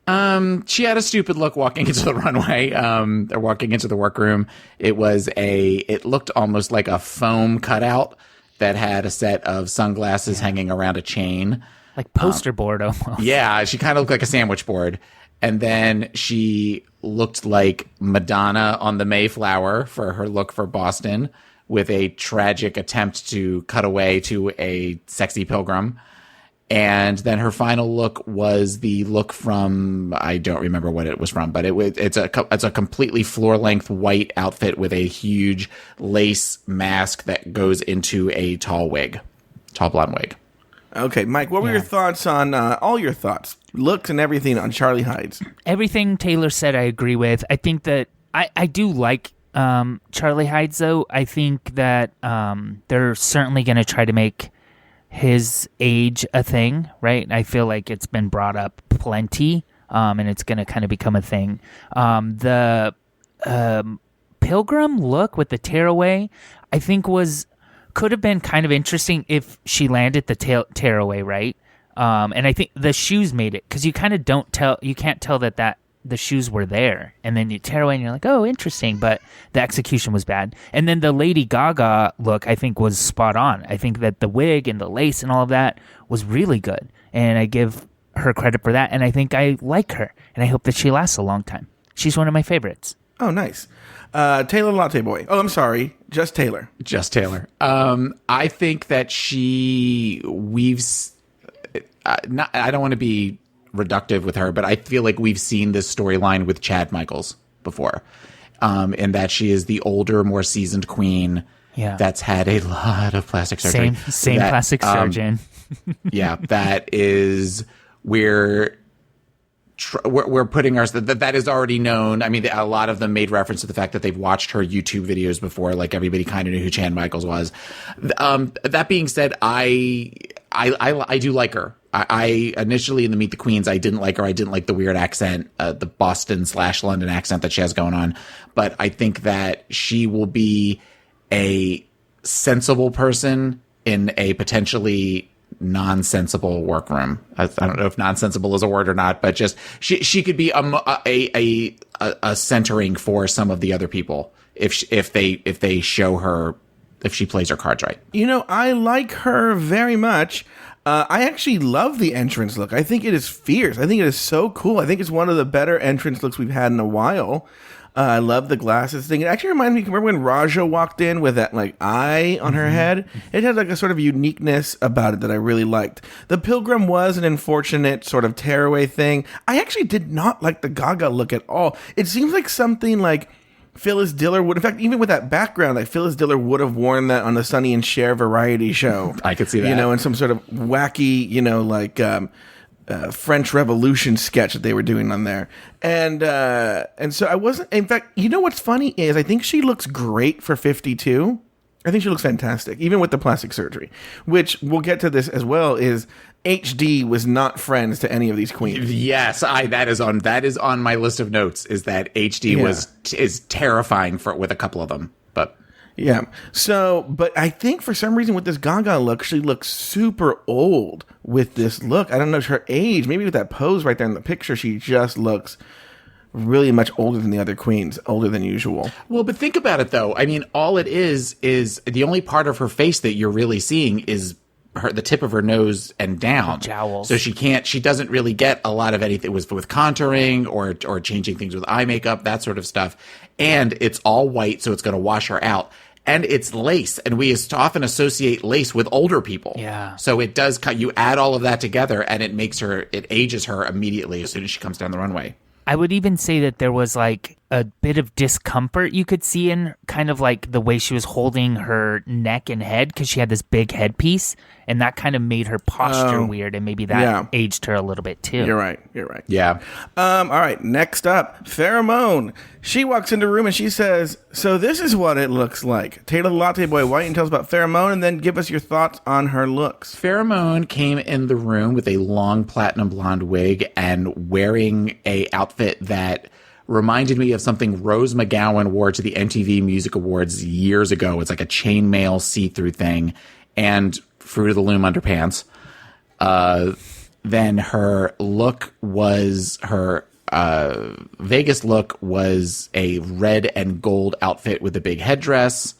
She had a stupid look walking into the runway, or walking into the workroom. It looked almost like a foam cutout, that had a set of sunglasses hanging around a chain. Like poster board almost. Yeah, she kind of looked like a sandwich board. And then she looked like Madonna on the Mayflower for her look for Boston, with a tragic attempt to cut away to a sexy pilgrim. And then her final look was the look from, I don't remember what it was from, but it's a completely floor-length white outfit with a huge lace mask that goes into a tall blonde wig. Okay, Mike, what were your thoughts on, all your thoughts, looks and everything on Charlie Hides? Everything Taylor said I agree with. I think that I do like Charlie Hides, though. I think that they're certainly going to try to make his age a thing, right? I feel like it's been brought up plenty, and it's going to kind of become a thing. The pilgrim look with the tearaway, I think could have been kind of interesting if she landed the tearaway right. And I think the shoes made it, because you kind of can't tell that the shoes were there, and then you tear away and you're like, oh, interesting, but the execution was bad. And then the Lady Gaga look, I think, was spot on. I think that the wig and the lace and all of that was really good, and I give her credit for that, and I think I like her, and I hope that she lasts a long time. She's one of my favorites. Oh, nice. Taylor Latte Boy. Oh, I'm sorry. Just Taylor. Just Taylor. I think that she weaves... I don't want to be reductive with her, but I feel like we've seen this storyline with Chad Michaels before, in that she is the older, more seasoned queen that's had a lot of plastic surgery. Same plastic surgeon. Yeah, that is we're putting our that is already known. I mean, a lot of them made reference to the fact that they've watched her YouTube videos before. Like, everybody kind of knew who Chad Michaels was. That being said, I do like her. I initially in the Meet the Queens, I didn't like her. I didn't like the weird accent, the Boston/London accent that she has going on. But I think that she will be a sensible person in a potentially nonsensible workroom. I don't know if nonsensible is a word or not, but just she could be a centering for some of the other people if they show her, if she plays her cards right. You know, I like her very much. I actually love the entrance look. I think it is fierce. I think it is so cool. I think it's one of the better entrance looks we've had in a while. I love the glasses thing. It actually reminds me, remember when Raja walked in with that like eye on her head? It had like a sort of uniqueness about it that I really liked. The pilgrim was an unfortunate sort of tearaway thing. I actually did not like the Gaga look at all. It seems like something like Phyllis Diller would, in fact, even with that background, like Phyllis Diller would have worn that on the Sonny and Cher variety show. I could see that. You know, in some sort of wacky, you know, like French Revolution sketch that they were doing on there. And so I wasn't, in fact, you know what's funny is I think she looks great for 52. I think she looks fantastic, even with the plastic surgery, which we'll get to this as well, is HD was not friends to any of these queens. Yes, that is on my list of notes, is that HD is terrifying with a couple of them. But yeah. So, but I think for some reason with this Gaga look, she looks super old with this look. I don't know if her age, maybe with that pose right there in the picture, she just looks really much older than the other queens, older than usual. Well, but think about it though. I mean, all it is the only part of her face that you're really seeing is the tip of her nose and down. Her jowls. So she doesn't really get a lot of anything with contouring or changing things with eye makeup, that sort of stuff. And it's all white, so it's going to wash her out. And it's lace, and we often associate lace with older people. Yeah. So it does you add all of that together, and it ages her immediately as soon as she comes down the runway. I would even say that there was like a bit of discomfort you could see in kind of like the way she was holding her neck and head, because she had this big headpiece, and that kind of made her posture weird, and maybe that aged her a little bit too. You're right. Yeah. All right, next up, Pheromone. She walks into the room and she says, so this is what it looks like. Taylor the Latte Boy, why don't you tell us about Pheromone and then give us your thoughts on her looks? Pheromone came in the room with a long platinum blonde wig and wearing a outfit that reminded me of something Rose McGowan wore to the MTV Music Awards years ago. It's like a chainmail see-through thing and Fruit of the Loom underpants. Then her look was her Vegas look was a red and gold outfit with a big headdress.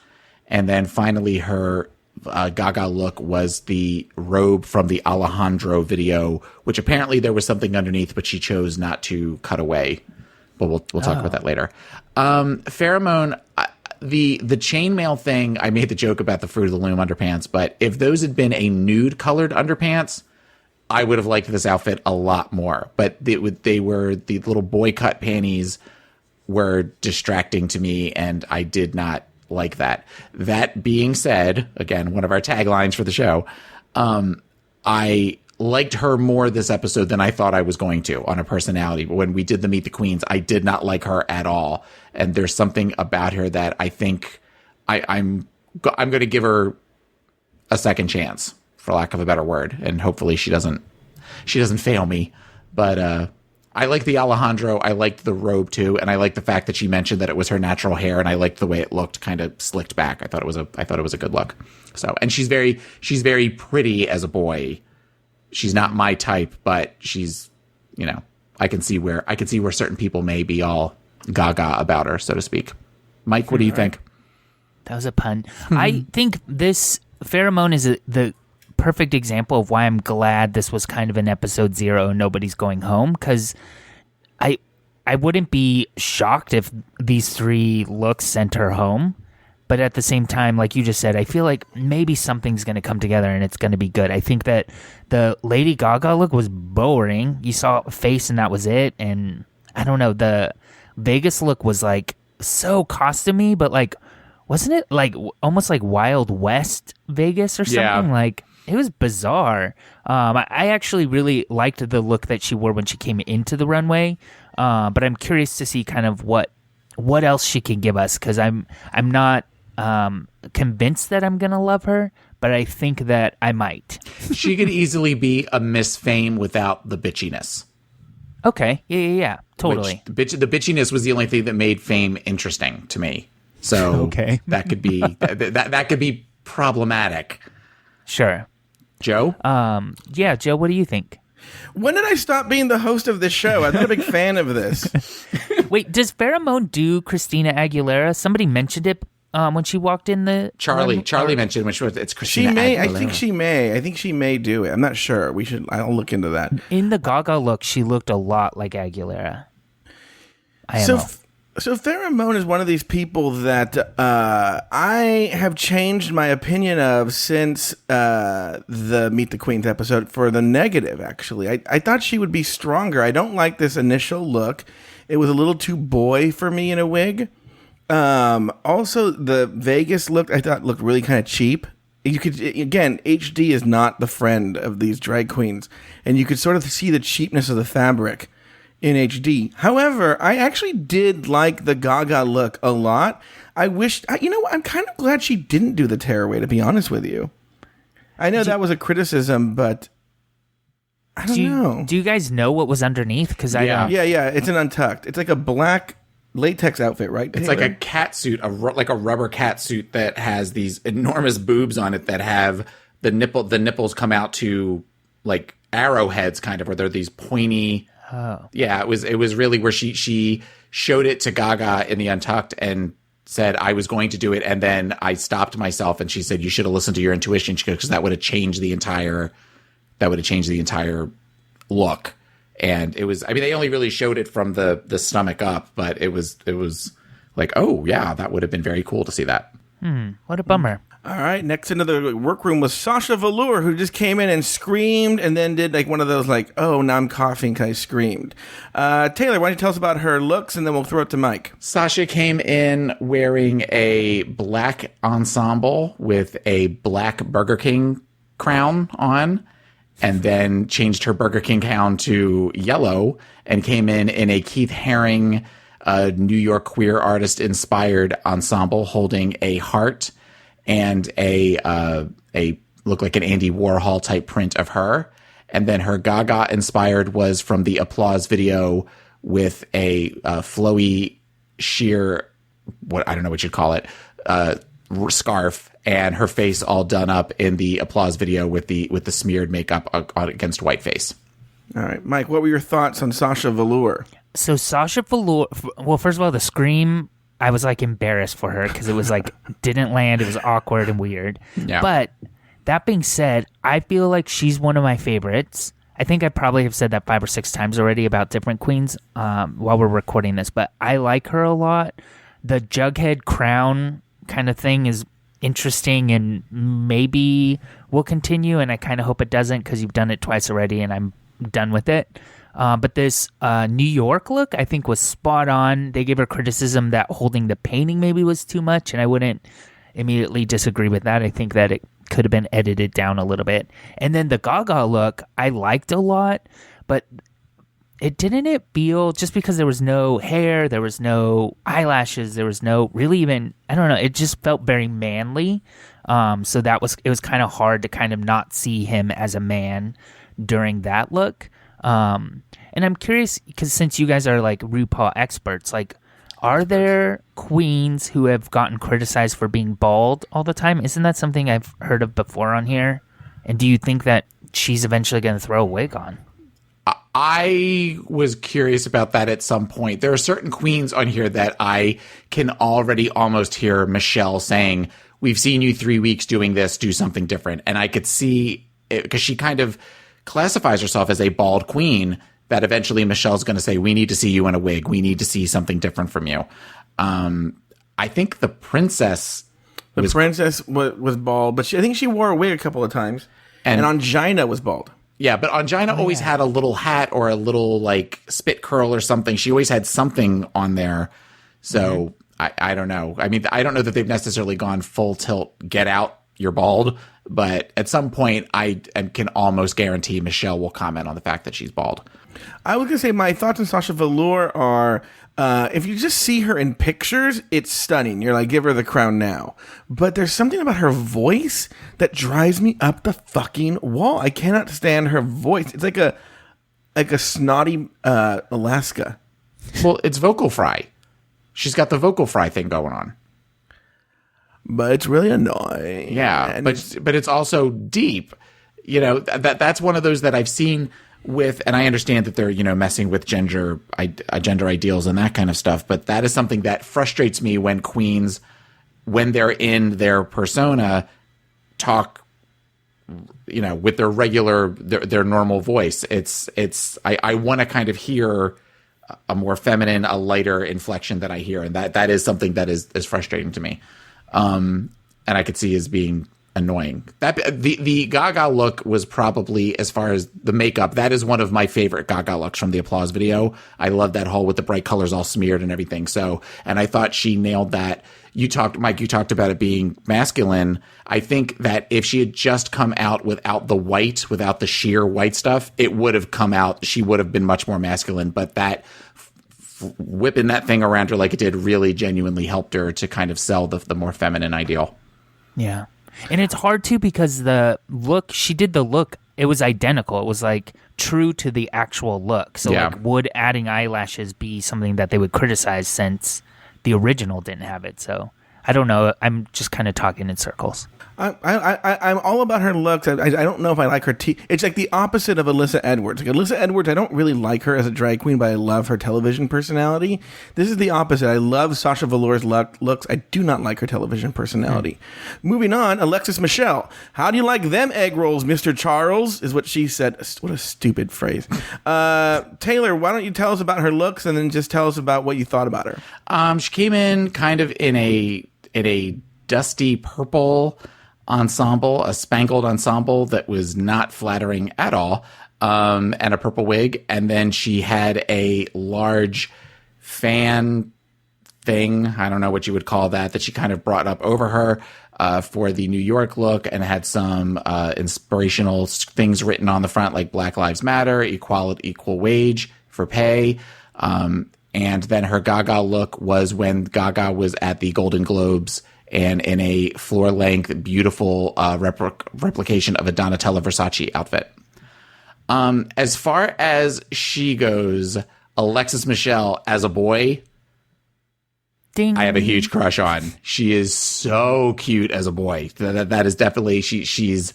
And then finally her Gaga look was the robe from the Alejandro video, which apparently there was something underneath, but she chose not to cut away. But we'll talk about that later. Pheromone, the chainmail thing, I made the joke about the Fruit of the Loom underpants, but if those had been a nude colored underpants, I would have liked this outfit a lot more. But they were the little boy cut panties were distracting to me, and I did not like that. That being said, again, one of our taglines for the show, I liked her more this episode than I thought I was going to on her personality. But when we did the Meet the Queens, I did not like her at all. And there's something about her that I think I'm going to give her a second chance, for lack of a better word. And hopefully she doesn't fail me. But I like the Alejandro. I liked the robe too, and I liked the fact that she mentioned that it was her natural hair, and I liked the way it looked, kind of slicked back. I thought it was a good look. So, and she's very pretty as a boy. She's not my type, but she's, I can see where certain people may be all gaga about her, so to speak. Mike, what do you think? That was a pun. I think this Pheromone is the perfect example of why I'm glad this was kind of an episode 0 and nobody's going home, because I wouldn't be shocked if these 3 looks sent her home. But at the same time, like you just said, I feel like maybe something's going to come together and it's going to be good. I think that the Lady Gaga look was boring. You saw a face and that was it. And I don't know, the Vegas look was like so costumey, but like, wasn't it like almost like Wild West Vegas or something? Yeah. Like, it was bizarre. I actually really liked the look that she wore when she came into the runway. But I'm curious to see kind of what else she can give us, because I'm not convinced that I'm gonna love her, but I think that I might. She could easily be a Miss Fame without the bitchiness. Okay, yeah, totally. The bitchiness was the only thing that made Fame interesting to me. So okay. that could be that could be problematic. Sure. Joe? Yeah, Joe, what do you think? When did I stop being the host of this show? I'm not a big fan of this. Wait, does Pheromone do Christina Aguilera? Somebody mentioned it when she walked in the... Charlie mentioned when it's Christina She may. Aguilera. I think she may do it. I'm not sure. I'll look into that. In the Gaga look, she looked a lot like Aguilera. So Pheromone is one of these people that I have changed my opinion of since the Meet the Queens episode for the negative, actually. I thought she would be stronger. I don't like this initial look. It was a little too boy for me in a wig. Also, the Vegas look I thought looked really kind of cheap. You could, again, HD is not the friend of these drag queens, and you could sort of see the cheapness of the fabric in HD. However, I actually did like the Gaga look a lot. I'm kind of glad she didn't do the tearaway, to be honest with you. I know that was a criticism, but I don't know. Do you guys know what was underneath? Because Yeah. Yeah, it's an untucked. It's like a black latex outfit, right? It's like a cat suit, like a rubber cat suit that has these enormous boobs on it that have the nipples come out to like arrowheads, kind of, where they're these pointy. Oh. Yeah, it was really where she showed it to Gaga in the Untucked and said I was going to do it, and then I stopped myself, and she said you should have listened to your intuition, because that would have changed the entire look. And it was, I mean, they only really showed it from the stomach up, but it was like, oh yeah, that would have been very cool to see that. What a bummer. All right, next into the workroom was Sasha Velour, who just came in and screamed and then did like one of those like, oh, now I'm coughing because I screamed. Taylor, why don't you tell us about her looks, and then we'll throw it to Mike. Sasha came in wearing a black ensemble with a black Burger King crown on, and then changed her Burger King gown to yellow and came in a Keith Haring, New York queer artist inspired ensemble, holding a heart and a look like an Andy Warhol type print of her. And then her Gaga inspired was from the Applause video with a flowy sheer, what I don't know what you'd call it, scarf, and her face all done up in the Applause video with the smeared makeup against white face. All right, Mike, what were your thoughts on Sasha Velour? So Sasha Velour, well, first of all, the Scream I was like embarrassed for her because it was like didn't land. It was awkward and weird. Yeah. But that being said, I feel like she's one of my favorites. I think I probably have said that 5 or 6 times already about different queens while we're recording this, but I like her a lot. The Jughead crown kind of thing is interesting and maybe will continue, and I kind of hope it doesn't because you've done it twice already and I'm done with it. But this New York look, I think, was spot on. They gave her criticism that holding the painting maybe was too much, and I wouldn't immediately disagree with that. I think that it could have been edited down a little bit. And then the Gaga look, I liked a lot, but it feel, just because there was no hair, there was no eyelashes, there was no really even, I don't know, it just felt very manly. So it was kind of hard to kind of not see him as a man during that look. And I'm curious, because since you guys are like RuPaul experts, like, are there queens who have gotten criticized for being bald all the time? Isn't that something I've heard of before on here? And do you think that she's eventually going to throw a wig on? I was curious about that at some point. There are certain queens on here that I can already almost hear Michelle saying, we've seen you 3 weeks doing this, do something different. And I could see it because she kind of classifies herself as a bald queen, that eventually Michelle's going to say, we need to see you in a wig. We need to see something different from you. I think the princess was bald, but I think she wore a wig a couple of times. And Angina was bald. Yeah, but Angina always had a little hat or a little like spit curl or something. She always had something on there. So I don't know. I mean, I don't know that they've necessarily gone full tilt, get out, you're bald. But at some point, I can almost guarantee Michelle will comment on the fact that she's bald. I was going to say my thoughts on Sasha Velour are, if you just see her in pictures, it's stunning. You're like, give her the crown now. But there's something about her voice that drives me up the fucking wall. I cannot stand her voice. It's like a snotty Alaska. Well, it's vocal fry. She's got the vocal fry thing going on. But it's really annoying. Yeah, but it's also deep. You know, that's one of those that I've seen with, and I understand that they're, you know, messing with gender ideals and that kind of stuff, but that is something that frustrates me when queens, when they're in their persona, talk, you know, with their their normal voice. I want to kind of hear a more feminine, a lighter inflection that I hear, and that is something that is frustrating to me. And I could see as being annoying. That the Gaga look was probably, as far as the makeup, that is one of my favorite Gaga looks from the applause video. I love that whole with the bright colors all smeared and everything. So, and I thought she nailed that. Mike, you talked about it being masculine. I think that if she had just come out without the white, without the sheer white stuff, it would have come out. She would have been much more masculine, but that whipping that thing around her like it did really genuinely helped her to kind of sell the more feminine ideal. Yeah. And it's hard too because she did the look, it was identical. It was like true to the actual look. So like, would adding eyelashes be something that they would criticize since the original didn't have it? So I don't know. I'm just kind of talking in circles. I'm all about her looks. I don't know if I like her it's like the opposite of Alyssa Edwards. Like Alyssa Edwards, I don't really like her as a drag queen, but I love her television personality. This is the opposite. I love Sasha Velour's looks. I do not like her television personality. Moving on, Alexis Michelle. How do you like them egg rolls, Mr. Charles? Is what she said. What a stupid phrase. Taylor, why don't you tell us about her looks and then just tell us about what you thought about her? She came in kind of in a dusty purple ensemble, a spangled ensemble that was not flattering at all, and a purple wig. And then she had a large fan thing, I don't know what you would call that she kind of brought up over her for the New York look, and had some inspirational things written on the front, like Black Lives Matter, equal wage for pay. And then her Gaga look was when Gaga was at the Golden Globes and in a floor-length, beautiful replication of a Donatella Versace outfit. As far as she goes, Alexis Michelle as a boy, Ding. I have a huge crush on. She is so cute as a boy. That is definitely, she's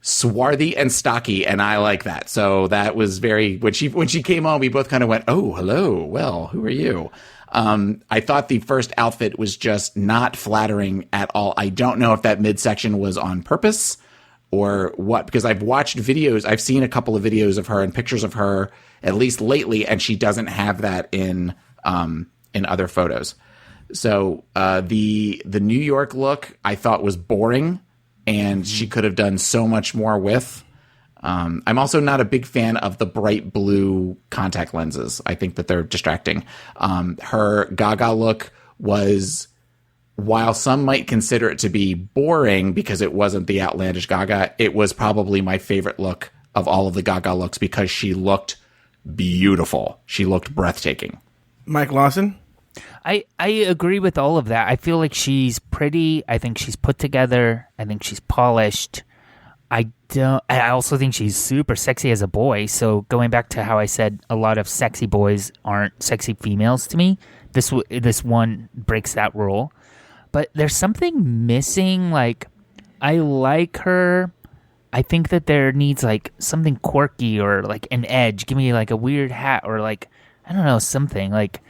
swarthy and stocky, and I like that. So that was very, when she came on, we both kind of went, oh, hello, well, who are you? I thought the first outfit was just not flattering at all. I don't know if that midsection was on purpose or what, because I've watched videos. I've seen a couple of videos of her and pictures of her, at least lately, and she doesn't have that in other photos. So the New York look I thought was boring, and she could have done so much more with. I'm also not a big fan of the bright blue contact lenses. I think that they're distracting. Her Gaga look was, while some might consider it to be boring because it wasn't the outlandish Gaga, it was probably my favorite look of all of the Gaga looks because she looked beautiful. She looked breathtaking. Mike Lawson? I agree with all of that. I feel like she's pretty. I think she's put together. I think she's polished. I also think she's super sexy as a boy. So going back to how I said a lot of sexy boys aren't sexy females to me, this one breaks that rule. But there's something missing. Like, I like her. I think that there needs like something quirky or like an edge. Give me like a weird hat or like, I don't know, something like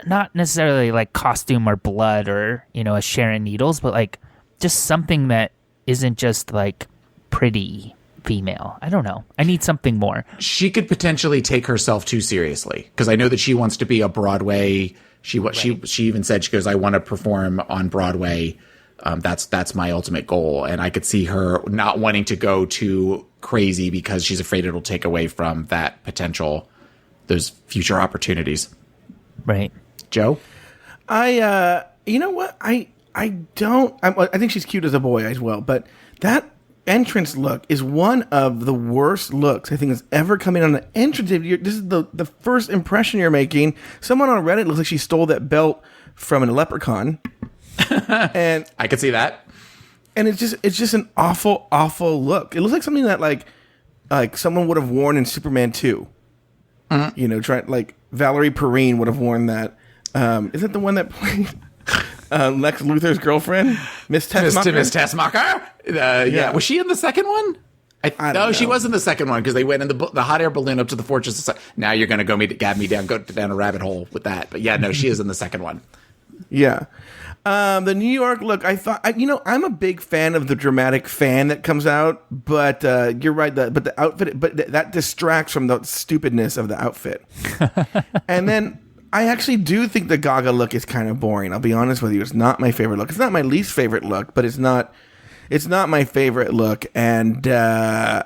not necessarily like costume or blood or, a Sharon Needles, but like just something that isn't just like pretty female. I don't know. I need something more. She could potentially take herself too seriously because I know that she wants to be a Broadway. She even said, she goes, I want to perform on Broadway. That's my ultimate goal. And I could see her not wanting to go too crazy because she's afraid it'll take away from that potential, those future opportunities. Right. Joe? You know what? I think she's cute as a boy as well, but that entrance look is one of the worst looks I think has ever come in on an entrance. This is the first impression you're making. Someone on Reddit looks like she stole that belt from a leprechaun. And I could see that. And it's just an awful, awful look. It looks like something that like someone would have worn in Superman 2. Like Valerie Perrine would have worn that. Is it the one that played Lex Luthor's girlfriend, Miss Tessmacher? Miss Tessmacher? Yeah. Was she in the second one? I don't know. She was in the second one because they went in the hot air balloon up to the fortress. Now you're going to go down a rabbit hole with that. But yeah, no, she is in the second one. Yeah. The New York look, I thought, I'm a big fan of the dramatic fan that comes out, but you're right. But the outfit, that distracts from the stupidness of the outfit. And then I actually do think the Gaga look is kind of boring. I'll be honest with you. It's not my favorite look. It's not my least favorite look, but it's not my favorite look. And I'm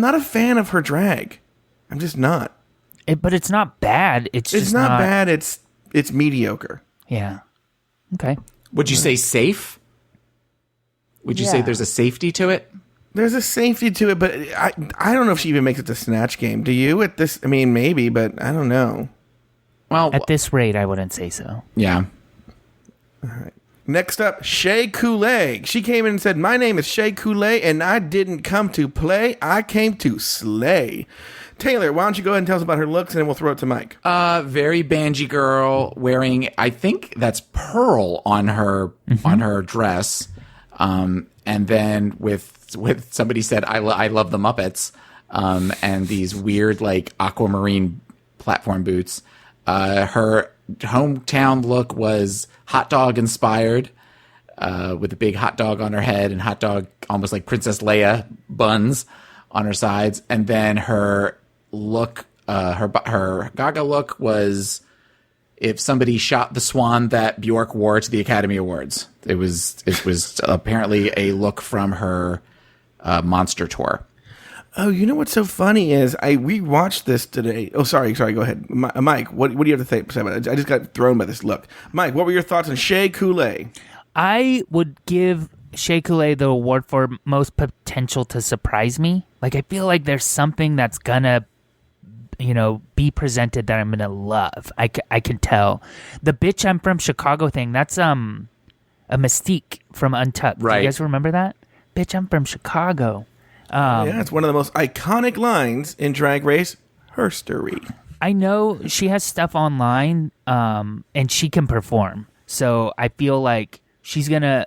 not a fan of her drag. I'm just not. But it's not bad. It's not bad. It's mediocre. Yeah. Okay. Would you say safe? Would you say there's a safety to it? There's a safety to it, but I don't know if she even makes it to Snatch Game. Do you? At this, maybe, but I don't know. Well, at this rate, I wouldn't say so. Yeah. All right. Next up, Shea Coulee. She came in and said, "My name is Shea Coulee, and I didn't come to play. I came to slay." Taylor, why don't you go ahead and tell us about her looks, and then we'll throw it to Mike. Very bangy girl wearing, I think that's pearl on her on her dress, and then with somebody said, I love the Muppets, and these weird like aquamarine platform boots. Her hometown look was hot dog inspired, with a big hot dog on her head and hot dog almost like Princess Leia buns on her sides, and then her look, her Gaga look was if somebody shot the swan that Bjork wore to the Academy Awards. It was apparently a look from her Monster tour. Oh, you know what's so funny is we watched this today. Oh, sorry, go ahead, Mike. What do you have to say about it? I just got thrown by this look. Mike, what were your thoughts on Shea Coulee? I would give Shea Coulee the award for most potential to surprise me. Like, I feel like there's something that's gonna, be presented that I'm gonna love. I can tell. The bitch I'm from Chicago thing, that's a Mystique from Untucked. Right. Do you guys remember that? Bitch, I'm from Chicago. Yeah, it's one of the most iconic lines in Drag Race history. I know she has stuff online, and she can perform. So I feel like she's gonna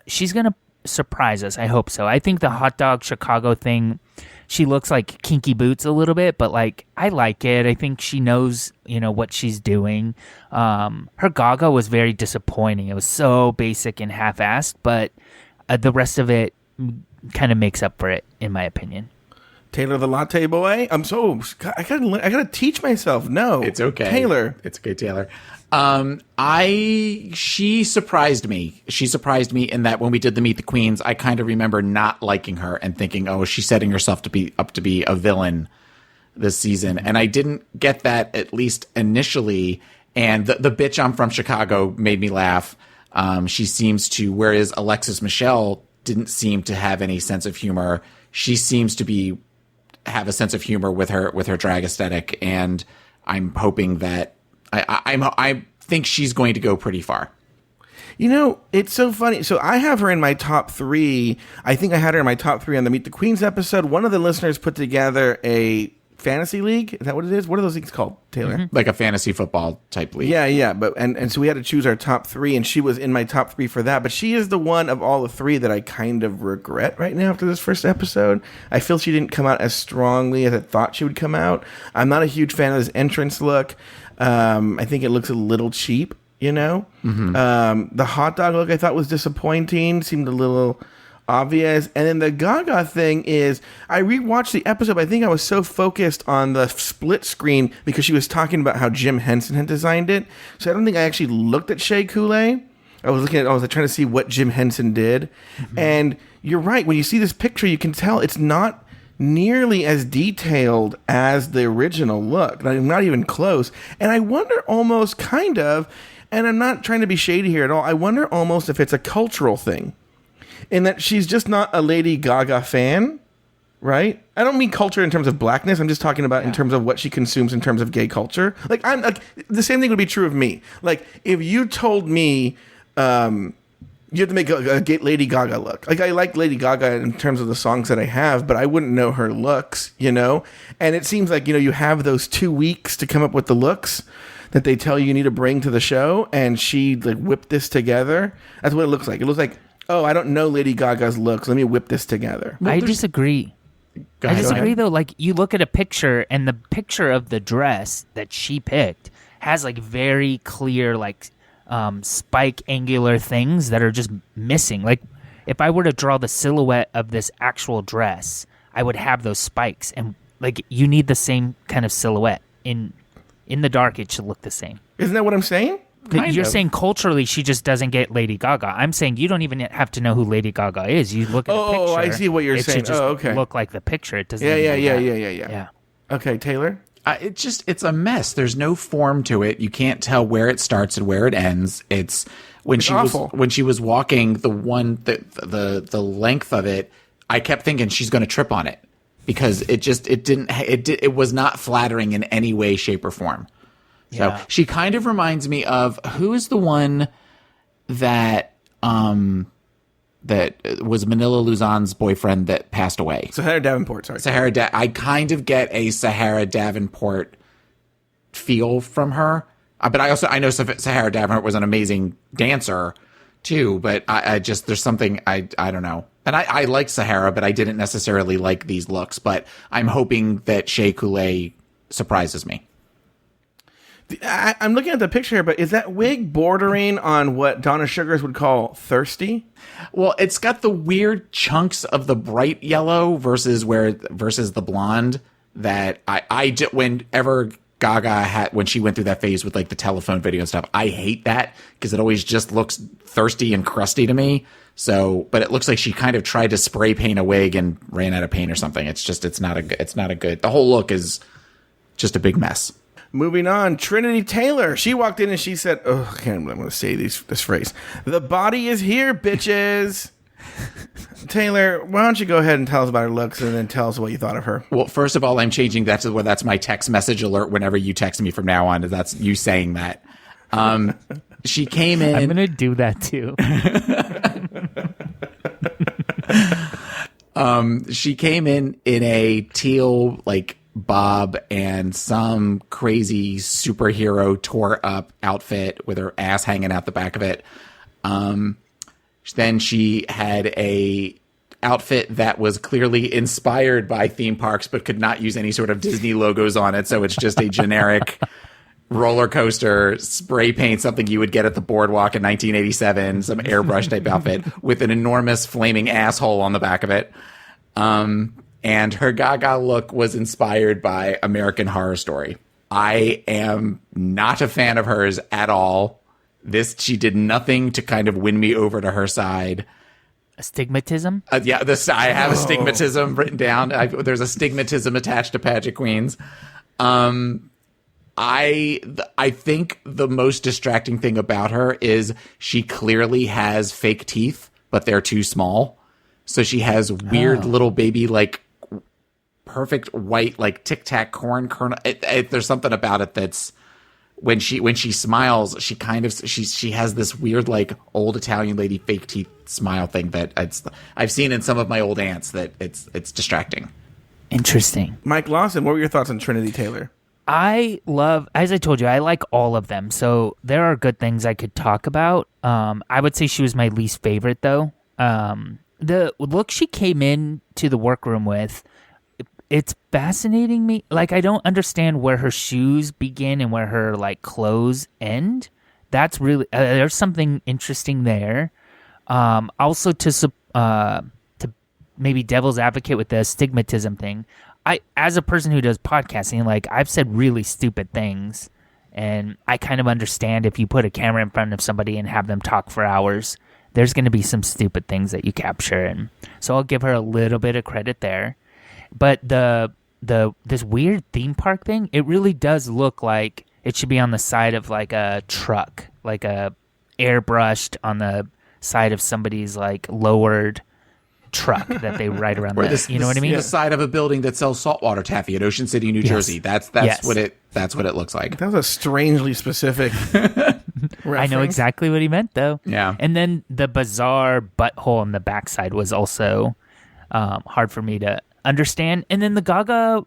surprise us. I hope so. I think the hot dog Chicago thing, she looks like Kinky Boots a little bit, but like I like it. I think she knows, what she's doing. Her Gaga was very disappointing. It was so basic and half-assed, but the rest of it kind of makes up for it, in my opinion. Taylor the Latte Boy. I gotta teach myself. No, it's okay. Taylor. It's okay, Taylor. She surprised me. She surprised me in that when we did the Meet the Queens, I kind of remember not liking her and thinking, oh, she's setting herself to be a villain this season. And I didn't get that, at least initially. And the bitch I'm from Chicago made me laugh. She seems to, whereas Alexis Michelle didn't seem to have any sense of humor, she seems to have a sense of humor with her drag aesthetic. And I'm hoping that I think she's going to go pretty far. It's so funny. So I have her in my top 3. I think I had her in my top 3 on the Meet the Queens episode. One of the listeners put together a fantasy league. Is that what it is? What are those leagues called, Taylor? Mm-hmm. Like a fantasy football type league. Yeah. But and so we had to choose our top 3, and she was in my top 3 for that. But she is the one of all the 3 that I kind of regret right now after this first episode. I feel she didn't come out as strongly as I thought she would come out. I'm not a huge fan of this entrance look. I think it looks a little cheap, Mm-hmm. The hot dog look I thought was disappointing, seemed a little obvious. And then the Gaga thing is, I rewatched the episode, but I think I was so focused on the split screen because she was talking about how Jim Henson had designed it. So I don't think I actually looked at Shea Coulee. I was trying to see what Jim Henson did. Mm-hmm. And you're right. When you see this picture, you can tell it's not nearly as detailed as the original look. Not even close. And I wonder almost kind of, and I'm not trying to be shady here at all, I wonder almost if it's a cultural thing. In that she's just not a Lady Gaga fan, right? I don't mean culture in terms of blackness. I'm just talking about in terms of what she consumes in terms of gay culture. Like, the same thing would be true of me. Like, if you told me, you have to make a Lady Gaga look. Like, I like Lady Gaga in terms of the songs that I have, but I wouldn't know her looks, And it seems like, you have those 2 weeks to come up with the looks that they tell you need to bring to the show, and she, whipped this together. That's what it looks like. It looks like, oh, I don't know Lady Gaga's looks. Let me whip this together. Well, I disagree. I disagree, though. Like, you look at a picture, and the picture of the dress that she picked has, very clear, spike angular things that are just missing. Like, if I were to draw the silhouette of this actual dress, I would have those spikes, and you need the same kind of silhouette. In the dark, it should look the same. Isn't that what I'm saying? You're saying culturally she just doesn't get Lady Gaga. I'm saying you don't even have to know who Lady Gaga is. You look at the picture. Oh, I see what you're saying. It should just look like the picture. It doesn't. Yeah. Okay, Taylor. It's a mess. There's no form to it. You can't tell where it starts and where it ends. It's awful. When she was walking the length of it, I kept thinking she's going to trip on it because it was not flattering in any way, shape, or form. So she kind of reminds me of, who is the one that was Manila Luzon's boyfriend that passed away? Sahara Davenport, sorry. I kind of get a Sahara Davenport feel from her. But I know Sahara Davenport was an amazing dancer too, but I just, there's something, I don't know. And I like Sahara, but I didn't necessarily like these looks, but I'm hoping that Shea Coulee surprises me. I'm looking at the picture here, but is that wig bordering on what Donna Sugars would call thirsty? Well, it's got the weird chunks of the bright yellow versus the blonde that I did whenever Gaga had, when she went through that phase with the telephone video and stuff. I hate that because it always just looks thirsty and crusty to me. So, but it looks like she kind of tried to spray paint a wig and ran out of paint or something. It's not a good. The whole look is just a big mess. Moving on, Trinity Taylor. She walked in and she said, "Oh, I can't believe I'm going to say this phrase. The body is here, bitches." Taylor, why don't you go ahead and tell us about her looks and then tell us what you thought of her? Well, first of all, I'm changing that to that's my text message alert whenever you text me from now on. That's you saying that. She came in. I'm going to do that too. She came in a teal bob and some crazy superhero tore up outfit with her ass hanging out the back of it. Then she had a outfit that was clearly inspired by theme parks, but could not use any sort of Disney logos on it. So it's just a generic roller coaster spray paint, something you would get at the boardwalk in 1987, some airbrush type outfit with an enormous flaming asshole on the back of it. And her Gaga look was inspired by American Horror Story. I am not a fan of hers at all. She did nothing to kind of win me over to her side. Astigmatism? I have astigmatism written down. There's astigmatism attached to Pageant Queens. I think the most distracting thing about her is she clearly has fake teeth, but they're too small. So she has weird little baby, like, perfect white, like, Tic Tac corn kernel. There's something about it that's when she smiles, she has this weird, like, old Italian lady fake teeth smile thing that I've seen in some of my old aunts that it's distracting. Interesting. Mike Lawson, what were your thoughts on Trinity Taylor? I love, as I told you, I like all of them. So there are good things I could talk about. I would say she was my least favorite, though. The look she came in to the workroom with, it's fascinating me. Like, I don't understand where her shoes begin and where her, like, clothes end. That's really, there's something interesting there. Also, to maybe devil's advocate with the astigmatism thing, as a person who does podcasting, like, I've said really stupid things, and I kind of understand if you put a camera in front of somebody and have them talk for hours, there's going to be some stupid things that you capture, and so I'll give her a little bit of credit there. But this weird theme park thing, it really does look like it should be on the side of, like, a truck, like a airbrushed on the side of somebody's, like, lowered truck that they ride around. You know what I mean? The side of a building that sells saltwater taffy at Ocean City, New Jersey. That's yes. what it looks like. That was a strangely specific I know exactly what he meant, though. Yeah. And then the bizarre butthole on the backside was also hard for me to understand. And then the Gaga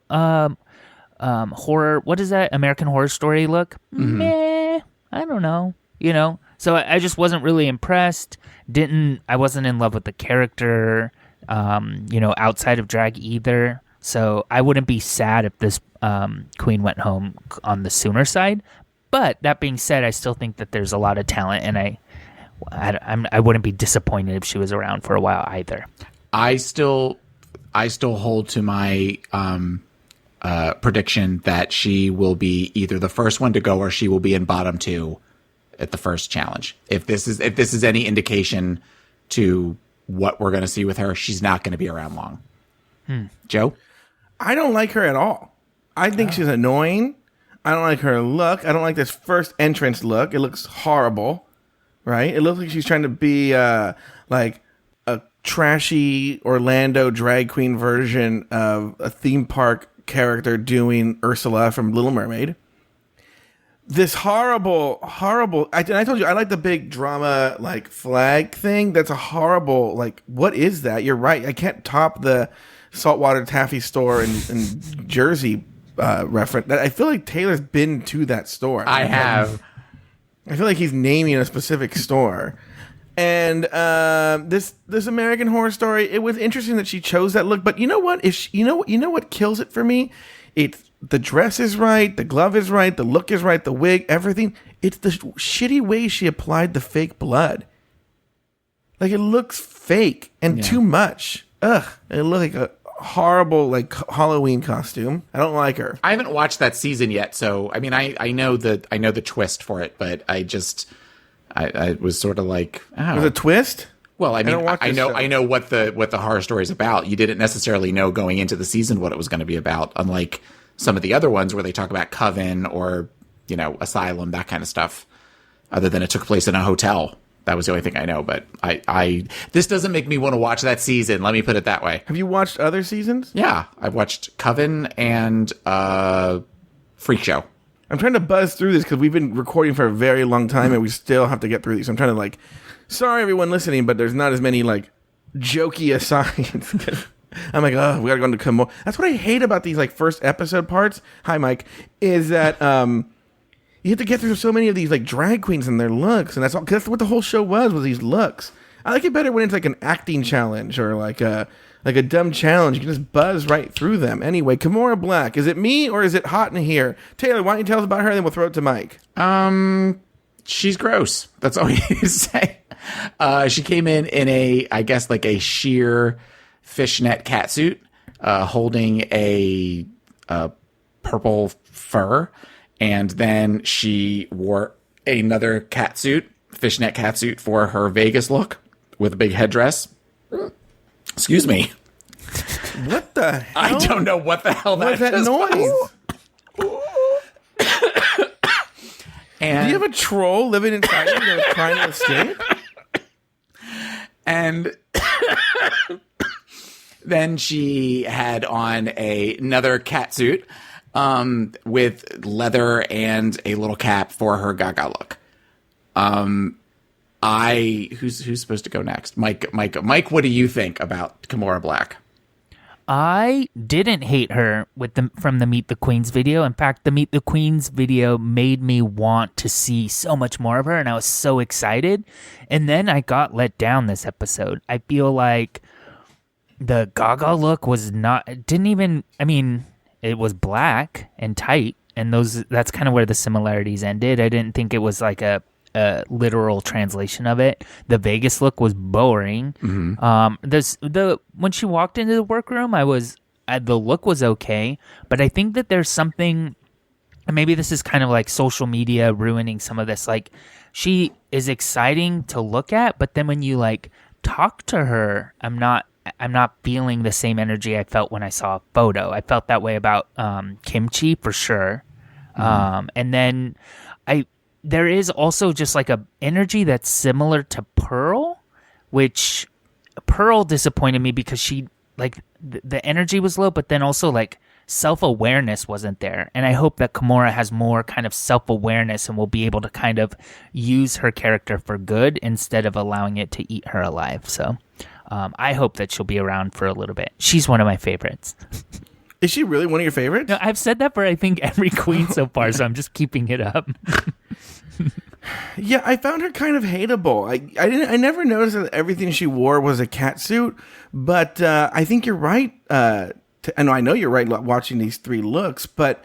horror, what is that? American Horror Story look? Meh, I don't know. You know? So I just wasn't really impressed. I wasn't in love with the character, outside of drag either. So I wouldn't be sad if this queen went home on the sooner side. But that being said, I still think that there's a lot of talent, and I wouldn't be disappointed if she was around for a while either. I still hold to my prediction that she will be either the first one to go or she will be in bottom two at the first challenge. If this is any indication to what we're going to see with her, she's not going to be around long. Joe? I don't like her at all. I think she's annoying. I don't like her look. I don't like this first entrance look. It looks horrible, right? It looks like she's trying to be like a trashy Orlando drag queen version of a theme park character doing Ursula from Little Mermaid. This horrible, I told you, I like the big drama, like, flag thing. That's a horrible, like, what is that? You're right. I can't top the saltwater taffy store in Jersey reference. I feel like Taylor's been to that store. I have. I feel like he's naming a specific store. And this American Horror Story, it was interesting that she chose that look. But you know what? You know what kills it for me? It's the dress is right, the glove is right, the look is right, the wig, everything. It's the shitty way she applied the fake blood. Like, it looks fake and too much. Ugh, it looked like a horrible, like, Halloween costume. I don't like her. I haven't watched that season yet, so I mean, I know the twist for it, but I was sort of like, oh. There's a twist? Well, I mean, I know what the horror story is about. You didn't necessarily know going into the season what it was going to be about, unlike some of the other ones where they talk about Coven or, Asylum, that kind of stuff. Other than it took place in a hotel. That was the only thing I know. But this doesn't make me want to watch that season. Let me put it that way. Have you watched other seasons? Yeah, I've watched Coven and Freak Show. I'm trying to buzz through this because we've been recording for a very long time and we still have to get through these. I'm trying to, sorry everyone listening, but there's not as many, jokey asides. I'm like, oh, we gotta go into Kamo. That's what I hate about these, first episode parts. Hi, Mike. Is that you have to get through so many of these, drag queens and their looks. And that's all. Cause that's what the whole show was these looks. I like it better when it's like an acting challenge or like a dumb challenge. You can just buzz right through them. Anyway, Kimora Black. Is it me or is it hot in here? Taylor, why don't you tell us about her, and then we'll throw it to Mike. She's gross. That's all you need to say. She came in I guess like a sheer fishnet catsuit, holding a purple fur, and then she wore another fishnet catsuit for her Vegas look with a big headdress. Excuse me. What the hell? I don't know what the hell What is that noise? And do you have a troll living inside you that was trying to escape? And then she had on another catsuit with leather and a little cap for her Gaga look. Who's supposed to go next? Mike, what do you think about Kimora Black? I didn't hate her from the Meet the Queens video. In fact, the Meet the Queens video made me want to see so much more of her, and I was so excited. And then I got let down this episode. I feel like the Gaga look it was black and tight, and that's kind of where the similarities ended. I didn't think it was like a literal translation of it. The Vegas look was boring. Mm-hmm. When she walked into the workroom, the look was okay, but I think that there's something, and maybe this is kind of like social media ruining some of this. Like, she is exciting to look at, but then when you like talk to her, I'm not feeling the same energy I felt when I saw a photo. I felt that way about Kimchi for sure. Mm-hmm. And then there is also just like a energy that's similar to Pearl, which Pearl disappointed me because she like the energy was low, but then also like self-awareness wasn't there. And I hope that Kimora has more kind of self-awareness and will be able to kind of use her character for good instead of allowing it to eat her alive. So I hope that she'll be around for a little bit. She's one of my favorites. Is she really one of your favorites? No, I've said that for I think every queen so far, so I'm just keeping it up. Yeah, I found her kind of hateable. I never noticed that everything she wore was a catsuit, but I think you're right. I know you're right watching these three looks, but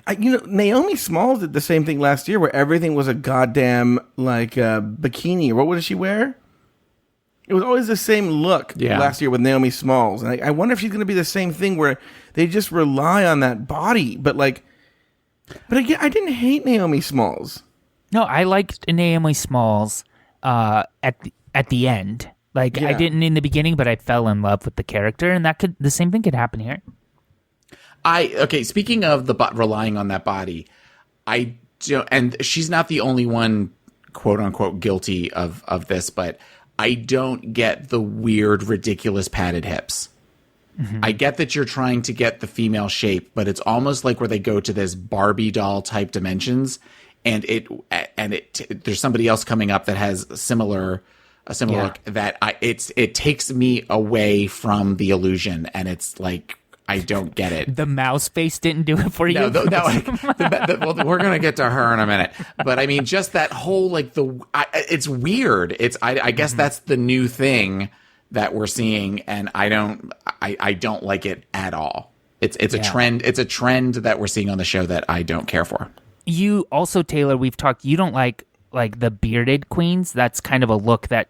Naomi Smalls did the same thing last year where everything was a goddamn like bikini. What did she wear? It was always the same look last year with Naomi Smalls. And I wonder if she's going to be the same thing where they just rely on that body. But again, I didn't hate Naomi Smalls. No, I liked Naomi Smalls at the end. I didn't in the beginning, but I fell in love with the character, and the same thing could happen here. Speaking of relying on that body, and she's not the only one, quote unquote, guilty of this, but I don't get the weird, ridiculous padded hips. Mm-hmm. I get that you're trying to get the female shape, but it's almost like where they go to this Barbie doll type dimensions, and there's somebody else coming up that has a similar look that it takes me away from the illusion, and it's like I don't get it. The mouse face didn't do it for you. Well, we're gonna get to her in a minute, but I mean, just that whole it's weird. I guess that's the new thing that we're seeing, and I don't like it at all. It's a trend. It's a trend that we're seeing on the show that I don't care for. You also, Taylor, we've talked. You don't like the bearded queens. That's kind of a look that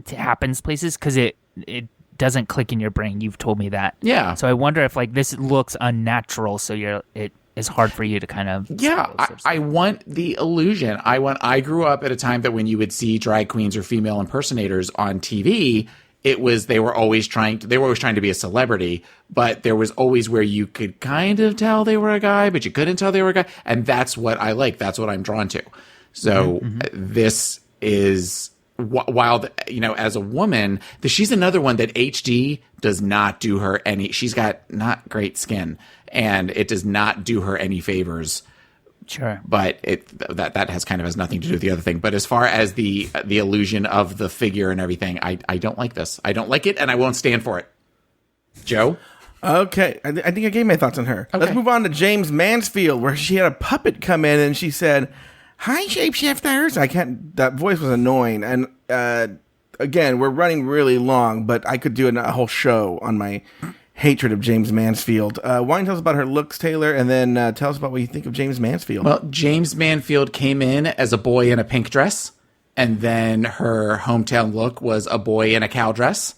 happens places because it doesn't click in your brain. You've told me that. Yeah. So I wonder if this looks unnatural, so it is hard for you to kind of. Yeah, I want the illusion. I grew up at a time that when you would see drag queens or female impersonators on TV, they were always trying to be a celebrity, but there was always where you could kind of tell they were a guy, but you couldn't tell they were a guy, and that's what I like. That's what I'm drawn to. So this is. While as a woman, she's another one that HD does not do her any. She's got not great skin, and it does not do her any favors. Sure, but that has nothing to do with the other thing. But as far as the illusion of the figure and everything, I don't like this. I don't like it, and I won't stand for it. Joe. Okay, I think I gave my thoughts on her. Okay. Let's move on to James Mansfield, where she had a puppet come in and she said, "Hi, shapeshifters." That voice was annoying. And again, we're running really long, but I could do a whole show on my hatred of James Mansfield. Why don't you tell us about her looks, Taylor, and then tell us about what you think of James Mansfield. Well, James Mansfield came in as a boy in a pink dress, and then her hometown look was a boy in a cow dress,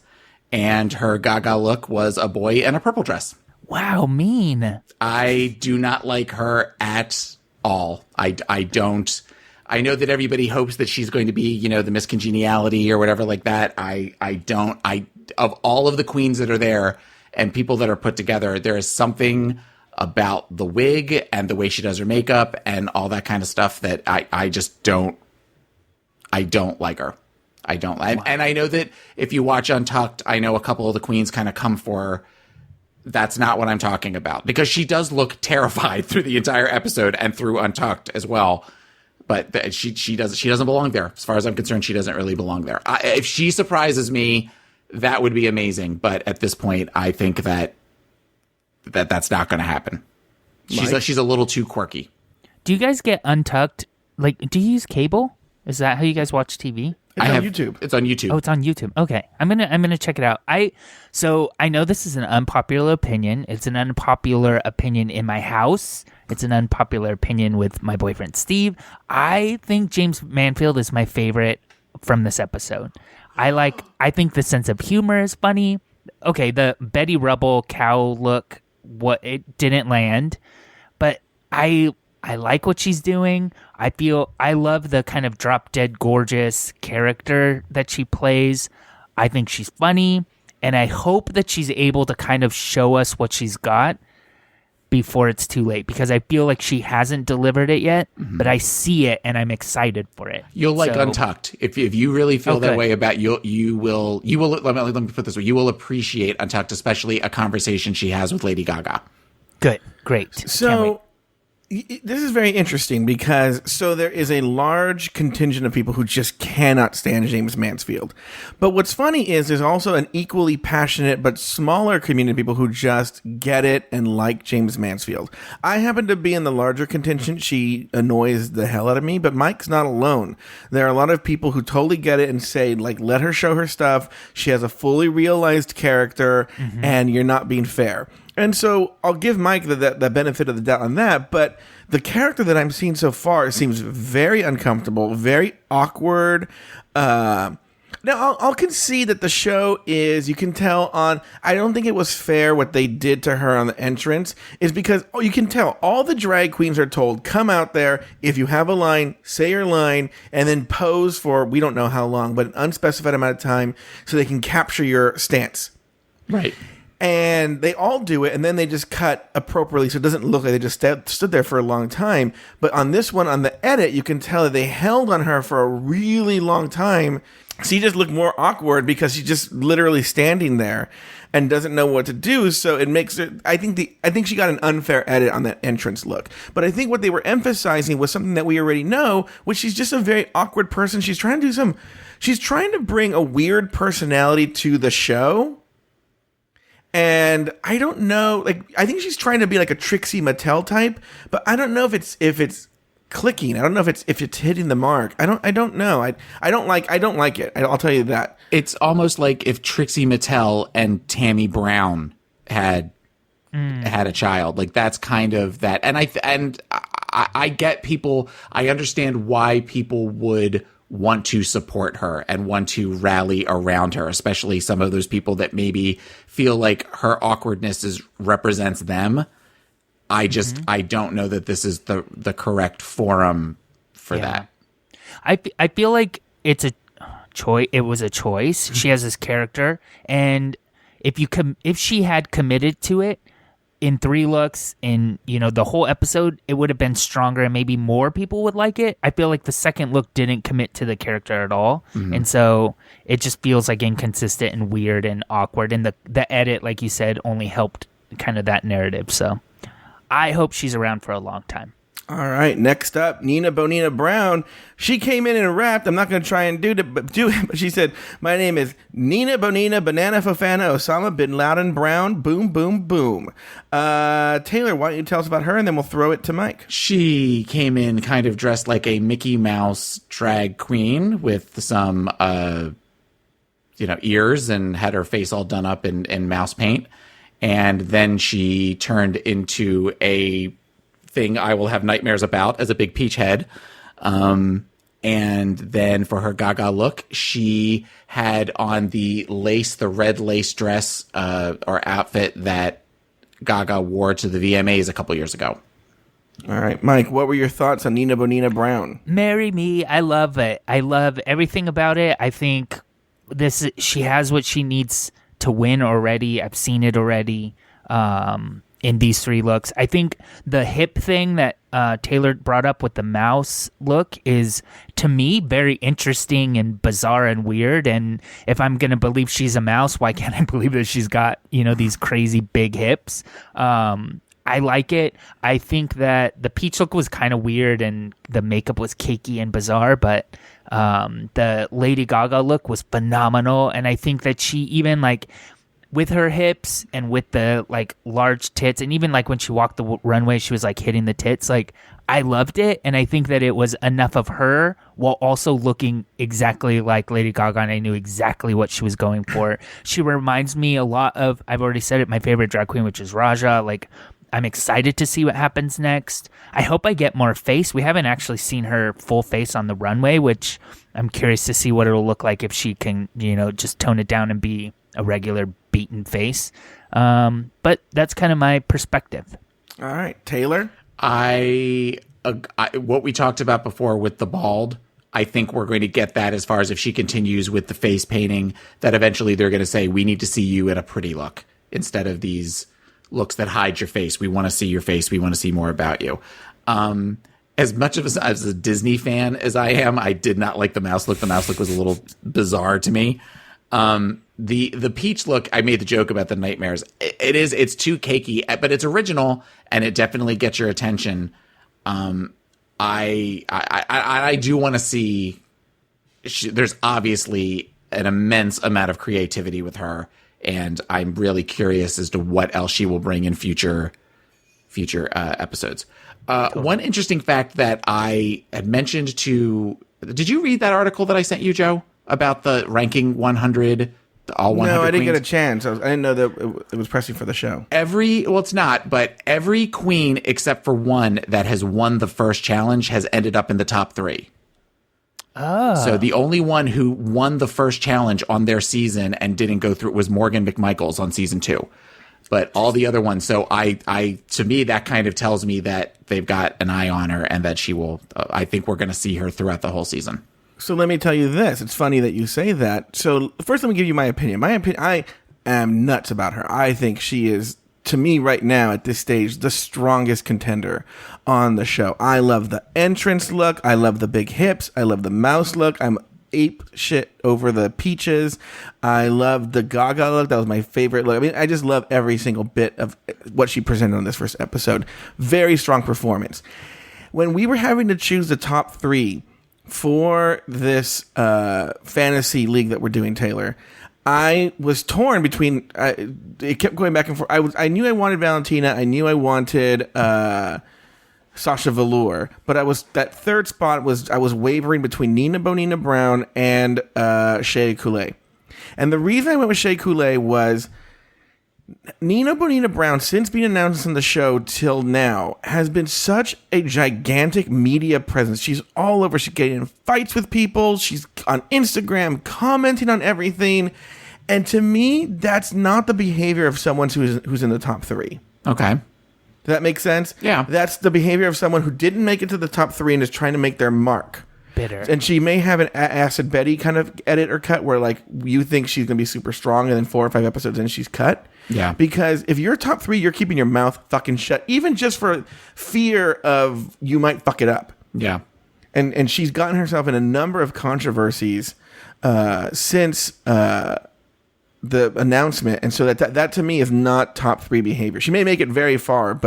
and her Gaga look was a boy in a purple dress. Wow, mean. I do not like her at all. I don't. I know that everybody hopes that she's going to be, the Miss Congeniality or whatever like that. I don't. Of all of the queens that are there and people that are put together, there is something about the wig and the way she does her makeup and all that kind of stuff that I just don't. I don't like her. I don't. Wow. And I know that if you watch Untucked, I know a couple of the queens kind of come for her. That's not what I'm talking about, because she does look terrified through the entire episode and through Untucked as well. But she doesn't belong there. As far as I'm concerned, she doesn't really belong there. If she surprises me, that would be amazing. But at this point, I think that's not going to happen. She's a little too quirky. Do you guys get Untucked? Like, do you use cable? Is that how you guys watch TV? It's on YouTube. It's on YouTube. Oh, it's on YouTube. Okay. I'm gonna check it out. So I know this is an unpopular opinion. It's an unpopular opinion in my house. It's an unpopular opinion with my boyfriend Steve. I think James Mansfield is my favorite from this episode. I think the sense of humor is funny. Okay, the Betty Rubble cow look, it didn't land, but I like what she's doing. I love the kind of drop dead gorgeous character that she plays. I think she's funny, and I hope that she's able to kind of show us what she's got before it's too late, because I feel like she hasn't delivered it yet, but I see it and I'm excited for it. You'll like Untucked. If you really feel that way about you will let me put this way. You will appreciate Untucked, especially a conversation she has with Lady Gaga. Good. Great. So this is very interesting because there is a large contingent of people who just cannot stand James Mansfield. But what's funny is there's also an equally passionate but smaller community of people who just get it and like James Mansfield. I happen to be in the larger contingent. She annoys the hell out of me, but Mike's not alone. There are a lot of people who totally get it and say, like, let her show her stuff. She has a fully realized character, and you're not being fair. And so I'll give Mike the benefit of the doubt on that, but the character that I'm seeing so far seems very uncomfortable, very awkward. Now, I'll concede that the show is, you can tell on, I don't think it was fair what they did to her on the entrance, is because, you can tell all the drag queens are told, come out there, if you have a line, say your line, and then pose for, we don't know how long, but an unspecified amount of time so they can capture your stance. Right. And they all do it, and then they just cut appropriately, so it doesn't look like they just stood there for a long time. But on this one, on the edit, you can tell that they held on her for a really long time. She just looked more awkward because she's just literally standing there and doesn't know what to do. So it makes it. I think she got an unfair edit on that entrance look. But I think what they were emphasizing was something that we already know, which she's just a very awkward person. She's trying to bring a weird personality to the show. And I don't know, I think she's trying to be like a Trixie Mattel type, but I don't know if it's clicking. I don't know if it's hitting the mark. I don't know. I don't like it. I'll tell you that. It's almost like if Trixie Mattel and Tammy Brown had a child. Like, that's kind of that. And I get people. I understand why people would want to support her and want to rally around her, especially some of those people that maybe feel like her awkwardness represents them. I don't know that this is the correct forum for that. I feel like it's a choice. It was a choice. She has this character, and if she had committed to it in 3 looks in the whole episode, it would have been stronger and maybe more people would like it. I feel like the second look didn't commit to the character at all, and so it just feels like inconsistent and weird and awkward, and the edit, like you said, only helped kind of that narrative. So I hope she's around for a long time. All right, next up, Nina Bonina Brown. She came in and rapped. I'm not going to try and do it, but she said, my name is Nina Bonina Banana Fofana Osama Bin Laden Brown. Boom, boom, boom. Taylor, why don't you tell us about her, and then we'll throw it to Mike. She came in kind of dressed like a Mickey Mouse drag queen with some ears and had her face all done up in mouse paint. And then she turned into a thing I will have nightmares about as a big peach head. And then for her Gaga look, she had on the red lace dress or outfit that Gaga wore to the VMAs a couple years ago. All right, Mike, what were your thoughts on Nina Bonina Brown? Marry me. I love it. I love everything about it. I think she has what she needs to win already. I've seen it already in these 3 looks. I think the hip thing that Taylor brought up with the mouse look is, to me, very interesting and bizarre and weird. And if I'm going to believe she's a mouse, why can't I believe that she's got, these crazy big hips? I like it. I think that the peach look was kind of weird and the makeup was cakey and bizarre, but the Lady Gaga look was phenomenal. And I think that she even with her hips and with the large tits, and even when she walked the runway, she was hitting the tits. I loved it, and I think that it was enough of her while also looking exactly like Lady Gaga, and I knew exactly what she was going for. She reminds me a lot of, I've already said it, my favorite drag queen, which is Raja. I'm excited to see what happens next. I hope I get more face. We haven't actually seen her full face on the runway, which I'm curious to see what it'll look like if she can, just tone it down and be a regular beaten face. But that's kind of my perspective. All right, Taylor? What we talked about before with the bald, I think we're going to get that as far as if she continues with the face painting, that eventually they're going to say, we need to see you in a pretty look instead of these looks that hide your face. We want to see your face. We want to see more about you. As much of as a Disney fan as I am, I did not like the mouse look. The mouse look was a little bizarre to me. The peach look, I made the joke about the nightmares. It's too cakey, but it's original and it definitely gets your attention. I do want to see. There's obviously an immense amount of creativity with her, and I'm really curious as to what else she will bring in future episodes. One interesting fact that I had mentioned to. Did you read that article that I sent you, Joe, about the ranking 100? All 100 No, I didn't queens? get a chance. I didn't know that it was pressing for the show. It's not, but every queen except for one that has won the first challenge has ended up in the top 3. Oh. So the only one who won the first challenge on their season and didn't go through it was Morgan McMichaels on season 2. But all the other ones, so to me, that kind of tells me that they've got an eye on her and that she will, I think we're going to see her throughout the whole season. So let me tell you this. It's funny that you say that. So first, let me give you my opinion. I am nuts about her. I think she is, to me right now at this stage, the strongest contender on the show. I love the entrance look. I love the big hips. I love the mouse look. I'm ape shit over the peaches. I love the Gaga look. That was my favorite look. I mean, I just love every single bit of what she presented on this first episode. Very strong performance. When we were having to choose the top 3 for this fantasy league that we're doing, Taylor, I was torn between. It kept going back and forth. I knew I wanted Valentina. I knew I wanted Sasha Velour, but that third spot I was wavering between Nina Bonina Brown and Shea Coulee. And the reason I went with Shea Coulee was Nina Bonina Brown, since being announced on the show till now, has been such a gigantic media presence. She's all over. She's getting in fights with people. She's on Instagram commenting on everything. And to me, that's not the behavior of someone who's in the top 3. Okay. Does that make sense? Yeah. That's the behavior of someone who didn't make it to the top 3 and is trying to make their mark. Bitter. And she may have an Acid Betty kind of edit or cut where you think she's going to be super strong and then 4 or 5 episodes in she's cut. Yeah. Because if you're top 3, you're keeping your mouth fucking shut, even just for fear of you might fuck it up. Yeah. And she's gotten herself in a number of controversies since the announcement. And so that to me is not top 3 behavior. She may make it very far,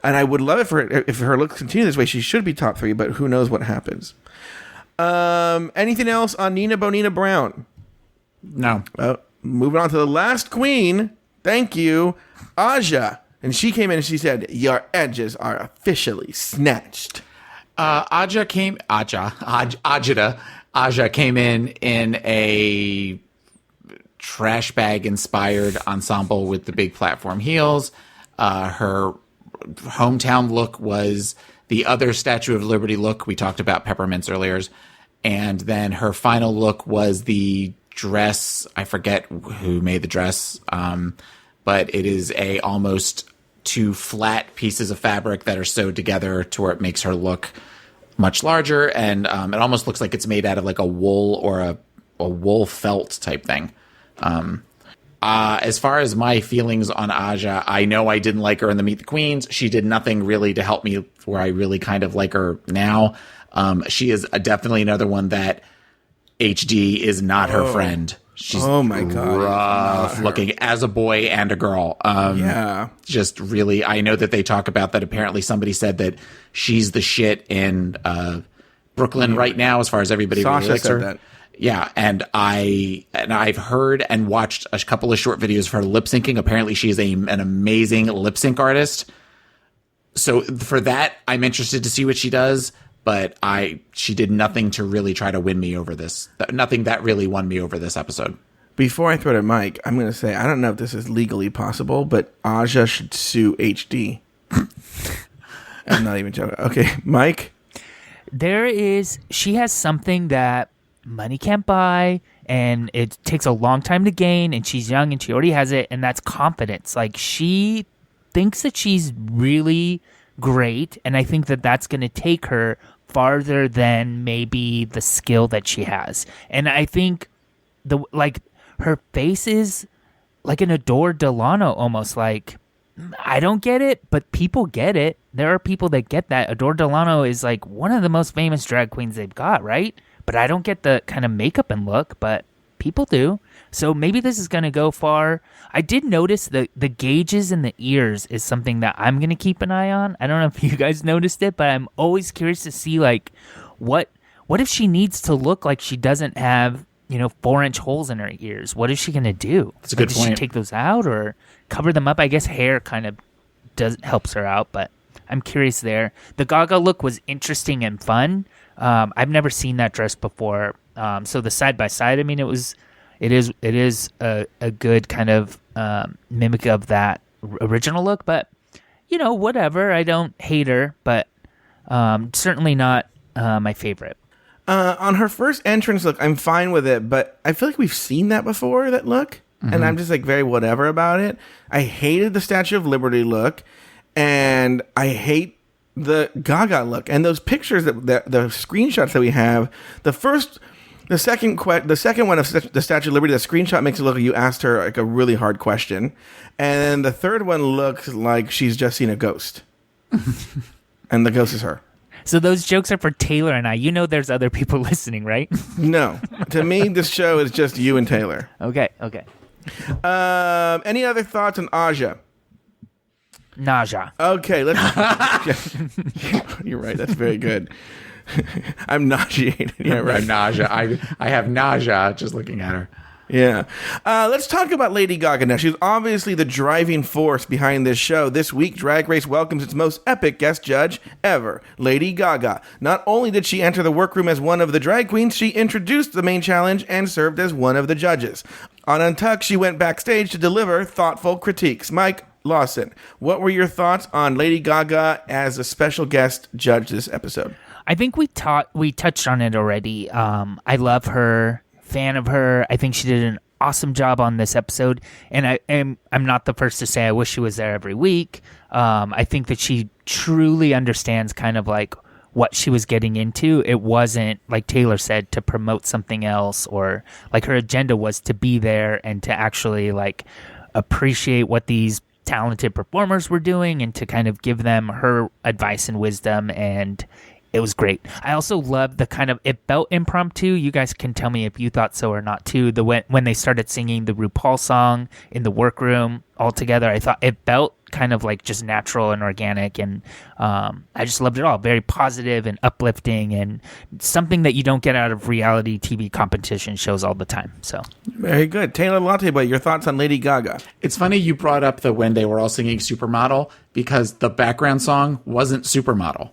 and I would love it if her looks continue this way. She should be top 3, but who knows what happens. Anything else on Nina Bonina Brown? No. Moving on to the last queen. Thank you, Aja. And she came in and she said, "Your edges are officially snatched." Aja came in a trash bag inspired ensemble with the big platform heels. Her hometown look was the other Statue of Liberty look. We talked about peppermints earlier. And then her final look was the dress. I forget who made the dress, but it is almost two flat pieces of fabric that are sewed together to where it makes her look much larger. And it almost looks like it's made out of like a wool or a wool felt type thing. As far as my feelings on Aja, I know I didn't like her in the Meet the Queens. She did nothing really to help me where I really kind of like her now. She is definitely another one that HD is not her friend. She's my God, rough looking as a boy and a girl. Just really, I know that they talk about that. Apparently somebody said that she's the shit in Brooklyn right now as far as everybody Sasha really likes said her. that. Yeah, and I've heard and watched a couple of short videos of her lip syncing. Apparently, she is an amazing lip sync artist. So for that, I'm interested to see what she does. But she did nothing to really try to win me over this. Nothing that really won me over this episode. Before I throw it at Mike, I'm going to say I don't know if this is legally possible, but Aja should sue HD. I'm not even joking. Okay, Mike. She has something that money can't buy, and it takes a long time to gain, and she's young and she already has it, and that's confidence. Like, she thinks that she's really great, and I think that that's going to take her farther than maybe the skill that she has. And I think her face is like an Adore Delano, almost like, I don't get it, but people get it. There are people that get that. Adore Delano is like one of the most famous drag queens they've got, right? But I don't get the kind of makeup and look, but people do. So maybe this is going to go far. I did notice the gauges in the ears is something that I'm going to keep an eye on. I don't know if you guys noticed it, but I'm always curious to see, like, what if she needs to look like she doesn't have, 4-inch holes in her ears? What is she going to do? That's a good point. point. Does she take those out or cover them up? I guess hair kind of helps her out, but I'm curious there. The Gaga look was interesting and fun. I've never seen that dress before. So the side by side, I mean, it is a good kind of mimic of that original look, but whatever. I don't hate her, but certainly not my favorite. On her first entrance look, I'm fine with it, but I feel like we've seen that before, that look, and I'm just like very whatever about it. I hated the Statue of Liberty look, and I hate the Gaga look. And those pictures the screenshots that we have, the second one of the Statue of Liberty, the screenshot makes it look like you asked her like a really hard question, and then the third one looks like she's just seen a ghost, and the ghost is her. So those jokes are for Taylor and I. There's other people listening, right? No, to me, this show is just you and Taylor. Okay. Any other thoughts on Aja? Nausea. Okay, let's. You're right. That's very good. I'm nauseated. Yeah, right. I'm nausea. I have nausea just looking at her. Yeah. Let's talk about Lady Gaga now. She's obviously the driving force behind this show. This week, Drag Race welcomes its most epic guest judge ever, Lady Gaga. Not only did she enter the workroom as one of the drag queens, she introduced the main challenge and served as one of the judges. On Untucked, she went backstage to deliver thoughtful critiques. Mike Lawson, what were your thoughts on Lady Gaga as a special guest judge this episode? I think we touched on it already. I love her. Fan of her. I think she did an awesome job on this episode, and I'm not the first to say I wish she was there every week. I think that she truly understands kind of like what she was getting into. It wasn't, like Taylor said, to promote something else, or like her agenda was to be there and to actually like appreciate what these talented performers were doing and to kind of give them her advice and wisdom, and it was great. I also loved the kind of, it felt impromptu. You guys can tell me if you thought so or not too. When they started singing the RuPaul song in the workroom all together, I thought it felt kind of like just natural and organic, and I just loved it all. Very positive and uplifting, and something that you don't get out of reality TV competition shows all the time. So very good. Taylor Latte Boy, your thoughts on Lady Gaga? It's funny you brought up when they were all singing Supermodel, because the background song wasn't Supermodel.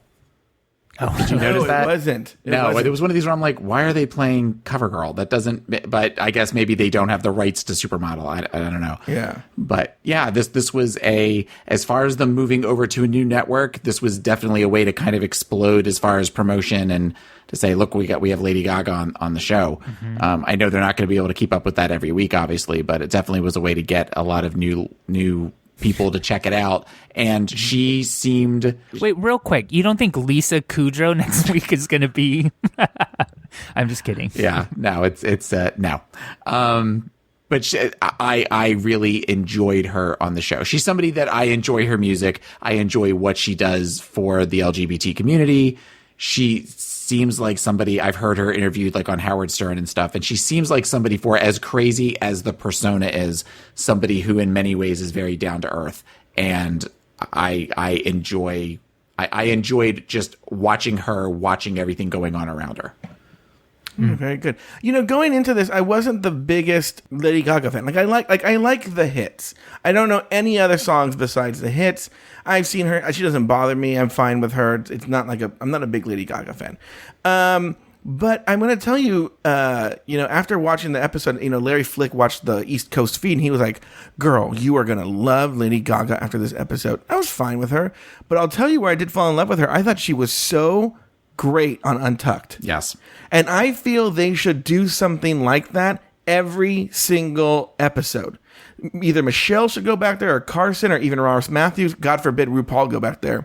Did you notice that? It wasn't. It was one of these where I'm like, why are they playing CoverGirl? That doesn't. But I guess maybe they don't have the rights to Supermodel. I don't know. Yeah. But yeah, this was as far as them moving over to a new network, this was definitely a way to kind of explode as far as promotion and to say, look, we have Lady Gaga on the show. Mm-hmm. I know they're not going to be able to keep up with that every week, obviously, but it definitely was a way to get a lot of new people to check it out. And she seemed... Wait, real quick. You don't think Lisa Kudrow next week is going to be... I'm just kidding. Yeah, no, it's no. But I really enjoyed her on the show. She's somebody that I enjoy her music. I enjoy what she does for the LGBT community. She seems like somebody, I've heard her interviewed like on Howard Stern and stuff, and she seems like somebody, for as crazy as the persona is, somebody who in many ways is very down to earth. And I enjoyed just watching everything going on around her. Very good. Going into this, I wasn't the biggest Lady Gaga fan. I like the hits. I don't know any other songs besides the hits. I've seen her. She doesn't bother me. I'm fine with her. It's not I'm not a big Lady Gaga fan. But I'm going to tell you, after watching the episode, Larry Flick watched the East Coast feed and he was like, girl, you are going to love Lady Gaga after this episode. I was fine with her, but I'll tell you where I did fall in love with her. I thought she was so great on Untucked. Yes. And I feel they should do something like that every single episode. Either Michelle should go back there or Carson or even Ross Matthews. God forbid RuPaul go back there,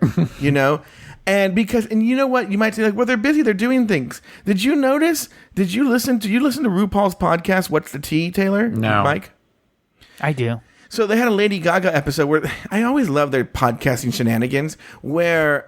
And you know what? You might say, like, well, they're busy. They're doing things. Did you notice? Did you listen to RuPaul's podcast, What's the Tea, Taylor? No. Mike? I do. So they had a Lady Gaga episode where I always love their podcasting shenanigans where,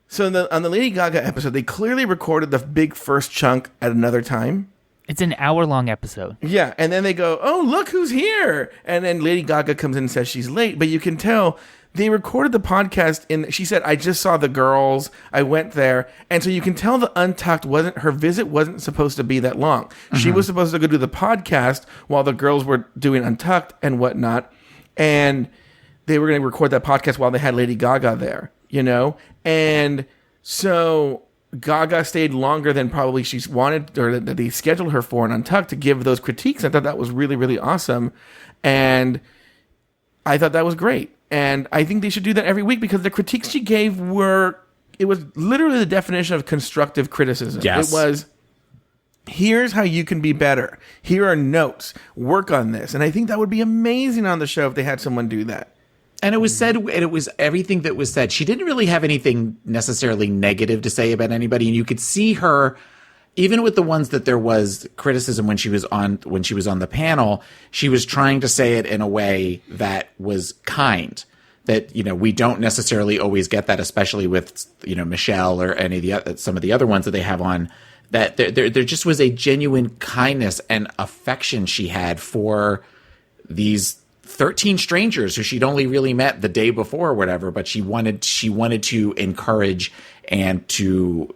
so on the Lady Gaga episode, they clearly recorded the big first chunk at another time. It's an hour-long episode. Yeah, and then they go, oh, look who's here. And then Lady Gaga comes in and says she's late, but you can tell they recorded the podcast she said, I just saw the girls, I went there. And so you can tell the Untucked her visit wasn't supposed to be that long. Mm-hmm. She was supposed to go do the podcast while the girls were doing Untucked and whatnot. And they were going to record that podcast while they had Lady Gaga there, And so Gaga stayed longer than probably she's wanted, or that they scheduled her for an Untucked to give those critiques. I thought that was really, really awesome. And I thought that was great. And I think they should do that every week because the critiques she gave it was literally the definition of constructive criticism. Yes. It was, here's how you can be better. Here are notes. Work on this. And I think that would be amazing on the show if they had someone do that. And it was said, and it was everything that was said. She didn't really have anything necessarily negative to say about anybody. And you could see her, even with the ones that there was criticism when she was on the panel, she was trying to say it in a way that was kind. That, we don't necessarily always get that, especially with, Michelle or some of the other ones that they have on, that there just was a genuine kindness and affection she had for these 13 strangers who she'd only really met the day before or whatever, but she wanted to encourage and to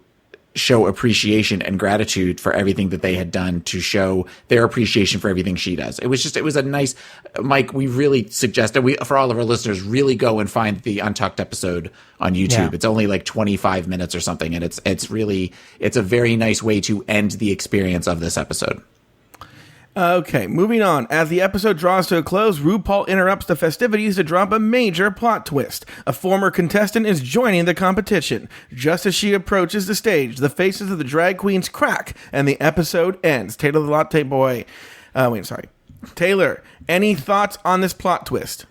show appreciation and gratitude for everything that they had done to show their appreciation for everything she does. It was a nice, Mike, we really suggest that for all of our listeners, really go and find the Untucked episode on YouTube. Yeah. It's only like 25 minutes or something. And it's a very nice way to end the experience of this episode. Okay, moving on. As the episode draws to a close, RuPaul interrupts the festivities to drop a major plot twist. A former contestant is joining the competition. Just as she approaches the stage, the faces of the drag queens crack, and the episode ends. Taylor the Latte Boy. Taylor, any thoughts on this plot twist?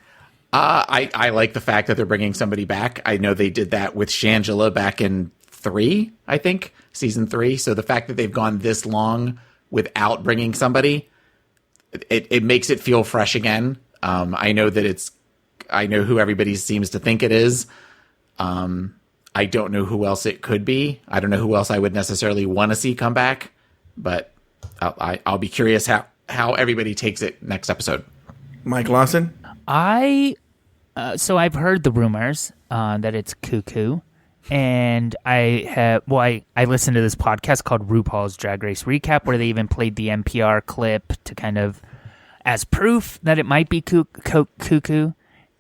I like the fact that they're bringing somebody back. I know they did that with Shangela back in season 3. So the fact that they've gone this long without bringing somebody, it makes it feel fresh again. I know who everybody seems to think it is. I don't know who else it could be. I don't know who else I would necessarily want to see come back, but I'll be curious how everybody takes it next episode. Mike Lawson? So I've heard the rumors that it's Cuckoo. And I listened to this podcast called RuPaul's Drag Race Recap, where they even played the NPR clip to kind of as proof that it might be Cuckoo.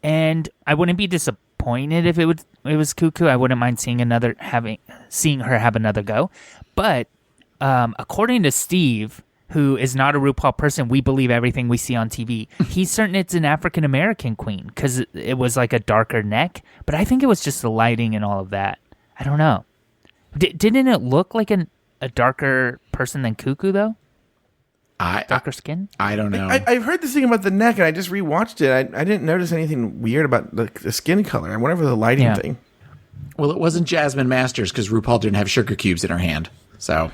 And I wouldn't be disappointed if it it was cuckoo. I wouldn't mind seeing her have another go. But according to Steve, who is not a RuPaul person, we believe everything we see on TV. He's certain it's an African American queen because it was like a darker neck. But I think it was just the lighting and all of that. I don't know. Didn't it look like a darker person than Cuckoo, though? Darker skin? I don't know. I've heard this thing about the neck, and I just rewatched it. I didn't notice anything weird about the skin color. I wonder if it was a lighting thing. Well, it wasn't Jasmine Masters because RuPaul didn't have sugar cubes in her hand. So,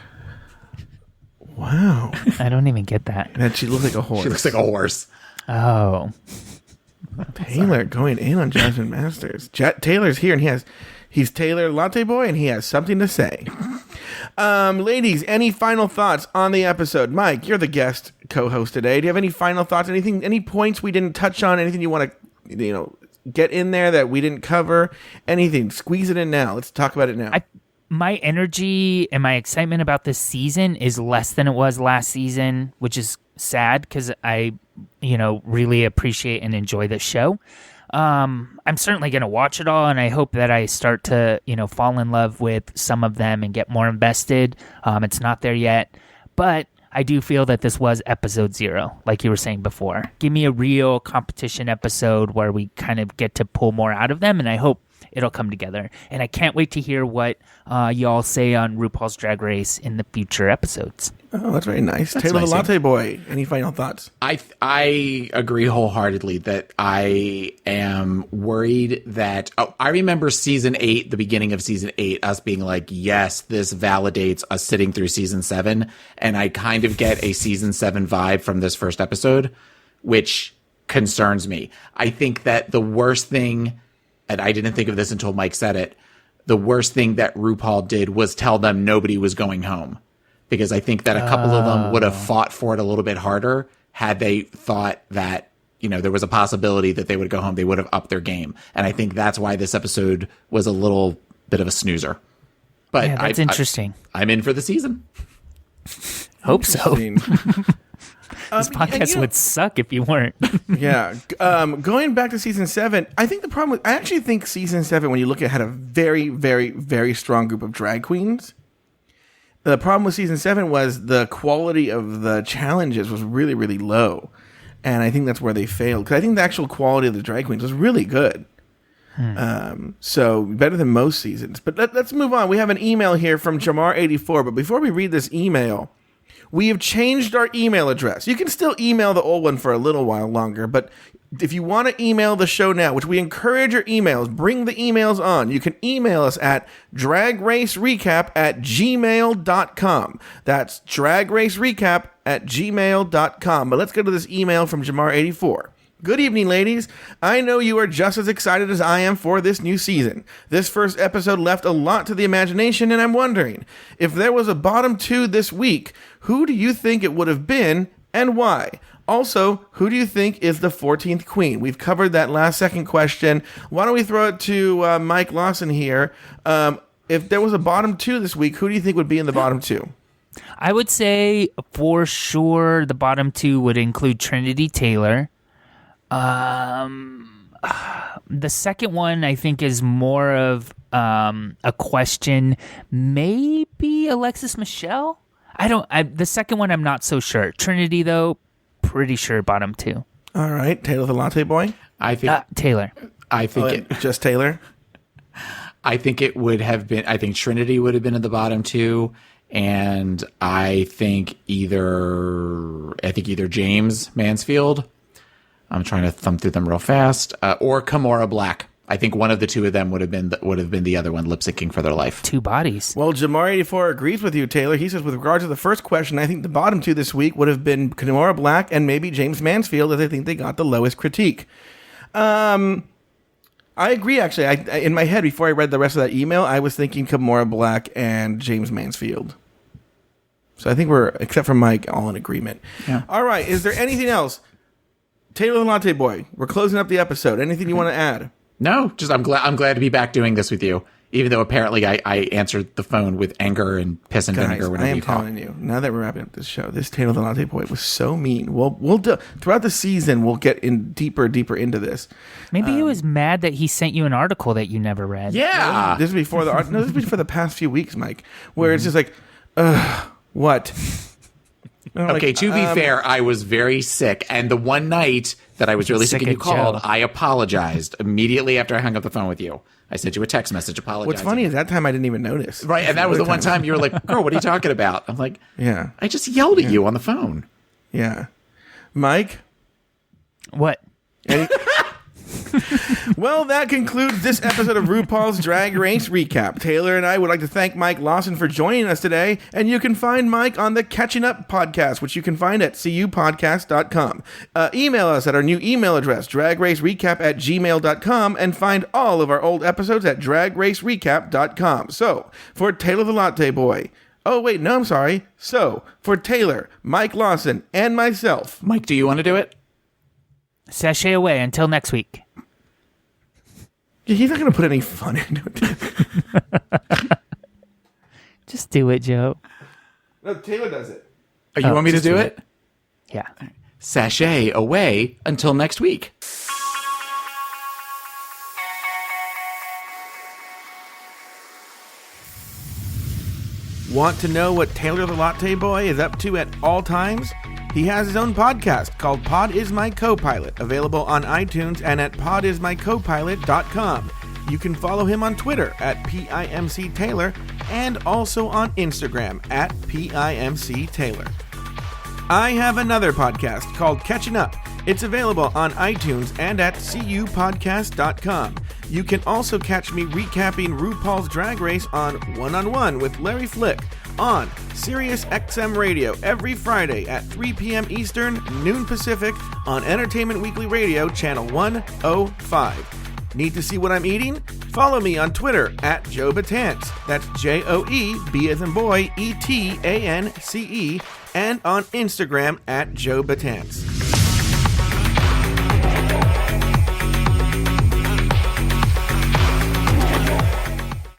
wow. I don't even get that. And she looks like a horse. She looks like a horse. Oh. Taylor going in on Jasmine Masters. Taylor's here, and he's Taylor Latte Boy, and he has something to say. Ladies, any final thoughts on the episode? Mike, you're the guest co-host today. Do you have any final thoughts? Any points we didn't touch on? Anything you want to, get in there that we didn't cover? Anything? Squeeze it in now. Let's talk about it now. My energy and my excitement about this season is less than it was last season, which is sad because I, really appreciate and enjoy the show. I'm certainly going to watch it all, and I hope that I start to, fall in love with some of them and get more invested. It's not there yet, but I do feel that this was episode 0, like you were saying before. Give me a real competition episode where we kind of get to pull more out of them, and I hope it'll come together. And I can't wait to hear what y'all say on RuPaul's Drag Race in the future episodes. Oh, that's very nice. Taylor the Latte Boy, any final thoughts? I agree wholeheartedly that I am worried that... I remember season 8, the beginning of season 8, us being like, yes, this validates us sitting through season 7. And I kind of get a season 7 vibe from this first episode, which concerns me. I think that the worst thing, and I didn't think of this until Mike said it, the worst thing that RuPaul did was tell them nobody was going home. Because I think that a couple of them would have fought for it a little bit harder had they thought that, there was a possibility that they would go home. They would have upped their game. And I think that's why this episode was a little bit of a snoozer. But yeah, that's interesting. I'm in for the season. Hope so. This podcast would suck if you weren't. Yeah. Going back to season 7, I think I actually think season 7, when you look at it, had a very, very, very strong group of drag queens. The problem with season 7 was the quality of the challenges was really, really low. And I think that's where they failed. Because I think the actual quality of the drag queens was really good. So better than most seasons. But let's move on. We have an email here from Jamar84. But before we read this email, we have changed our email address. You can still email the old one for a little while longer, but if you want to email the show now, which we encourage your emails, bring the emails on. You can email us at dragracerecap@gmail.com. That's dragracerecap@gmail.com. But let's go to this email from Jamar84. Good evening, ladies. I know you are just as excited as I am for this new season. This first episode left a lot to the imagination, and I'm wondering, if there was a bottom 2 this week, who do you think it would have been and why? Also, who do you think is the 14th queen? We've covered that last second question. Why don't we throw it to Mike Lawson here? If there was a bottom 2 this week, who do you think would be in the bottom 2? I would say for sure the bottom 2 would include Trinity Taylor. The second one I think is more of a question. Maybe Alexis Michelle? The second one I'm not so sure. Trinity though, pretty sure bottom 2. All right, Taylor the Latte Boy. I think Taylor. I think just Taylor. I think it would have been. I think Trinity would have been at the bottom 2, and I think either James Mansfield. I'm trying to thumb through them real fast, or Kimora Black. I think one of the two of them would have been the other one lip syncing for their life. 2 bodies. Well, Jamar84 agrees with you, Taylor. He says, with regard to the first question, I think the bottom 2 this week would have been Kimora Black and maybe James Mansfield, as I think they got the lowest critique. I agree, actually. In my head, before I read the rest of that email, I was thinking Kimora Black and James Mansfield. So I think we're, except for Mike, all in agreement. Yeah. All right. Is there anything else? Taylor the Latte Boy, we're closing up the episode. Anything you want to add? No, just I'm glad to be back doing this with you. Even though apparently I answered the phone with anger and piss and vinegar Guys, whenever I am you call. telling you, now that we're wrapping up this show, this Taylor the Latte Boy was so mean. We'll do, throughout the season, we'll get in deeper into this. Maybe he was mad that he sent you an article that you never read. Yeah. This is before this is before the past few weeks, Mike, where it's just like, what? Okay, to be fair, I was very sick. And the one night that I was really sick and you of called, Joe. I apologized immediately after I hung up the phone with you. I sent you a text message apologizing. What's funny is that time I didn't even notice. Right, and that was the one time you were like, girl, what are you talking about? I'm like, Yeah. I just yelled at you on the phone. Yeah. Mike? What? Well, that concludes this episode of RuPaul's Drag Race Recap. Taylor and I would like to thank Mike Lawson for joining us today, and you can find Mike on the Catching Up podcast, which you can find at cupodcast.com. Email us at our new email address, dragracerecap@gmail.com, and find all of our old episodes at dragracerecap.com. So, for Taylor the Latte Boy, So, for Taylor, Mike Lawson, and myself, Mike, do you want to do it? Sashay away until next week. he's not going to put any fun into it. Just do it, Joe. No, Taylor does it. Oh, you want me to do it? Yeah. Sashay away until next week. Want to know what Taylor the Latte Boy is up to at all times? He has his own podcast called Pod Is My Co-Pilot, available on iTunes and at podismycopilot.com. You can follow him on Twitter at PIMCTaylor and also on Instagram at PIMCTaylor. I have another podcast called Catching Up. It's available on iTunes and at cupodcast.com. You can also catch me recapping RuPaul's Drag Race on One-on-One with Larry Flick on Sirius XM Radio every Friday at 3 p.m. Eastern, noon Pacific on Entertainment Weekly Radio, Channel 105. Need to see what I'm eating? Follow me on Twitter at Joe Batance. That's Joe as in boy, ETANCE, and on Instagram at Joe Batance.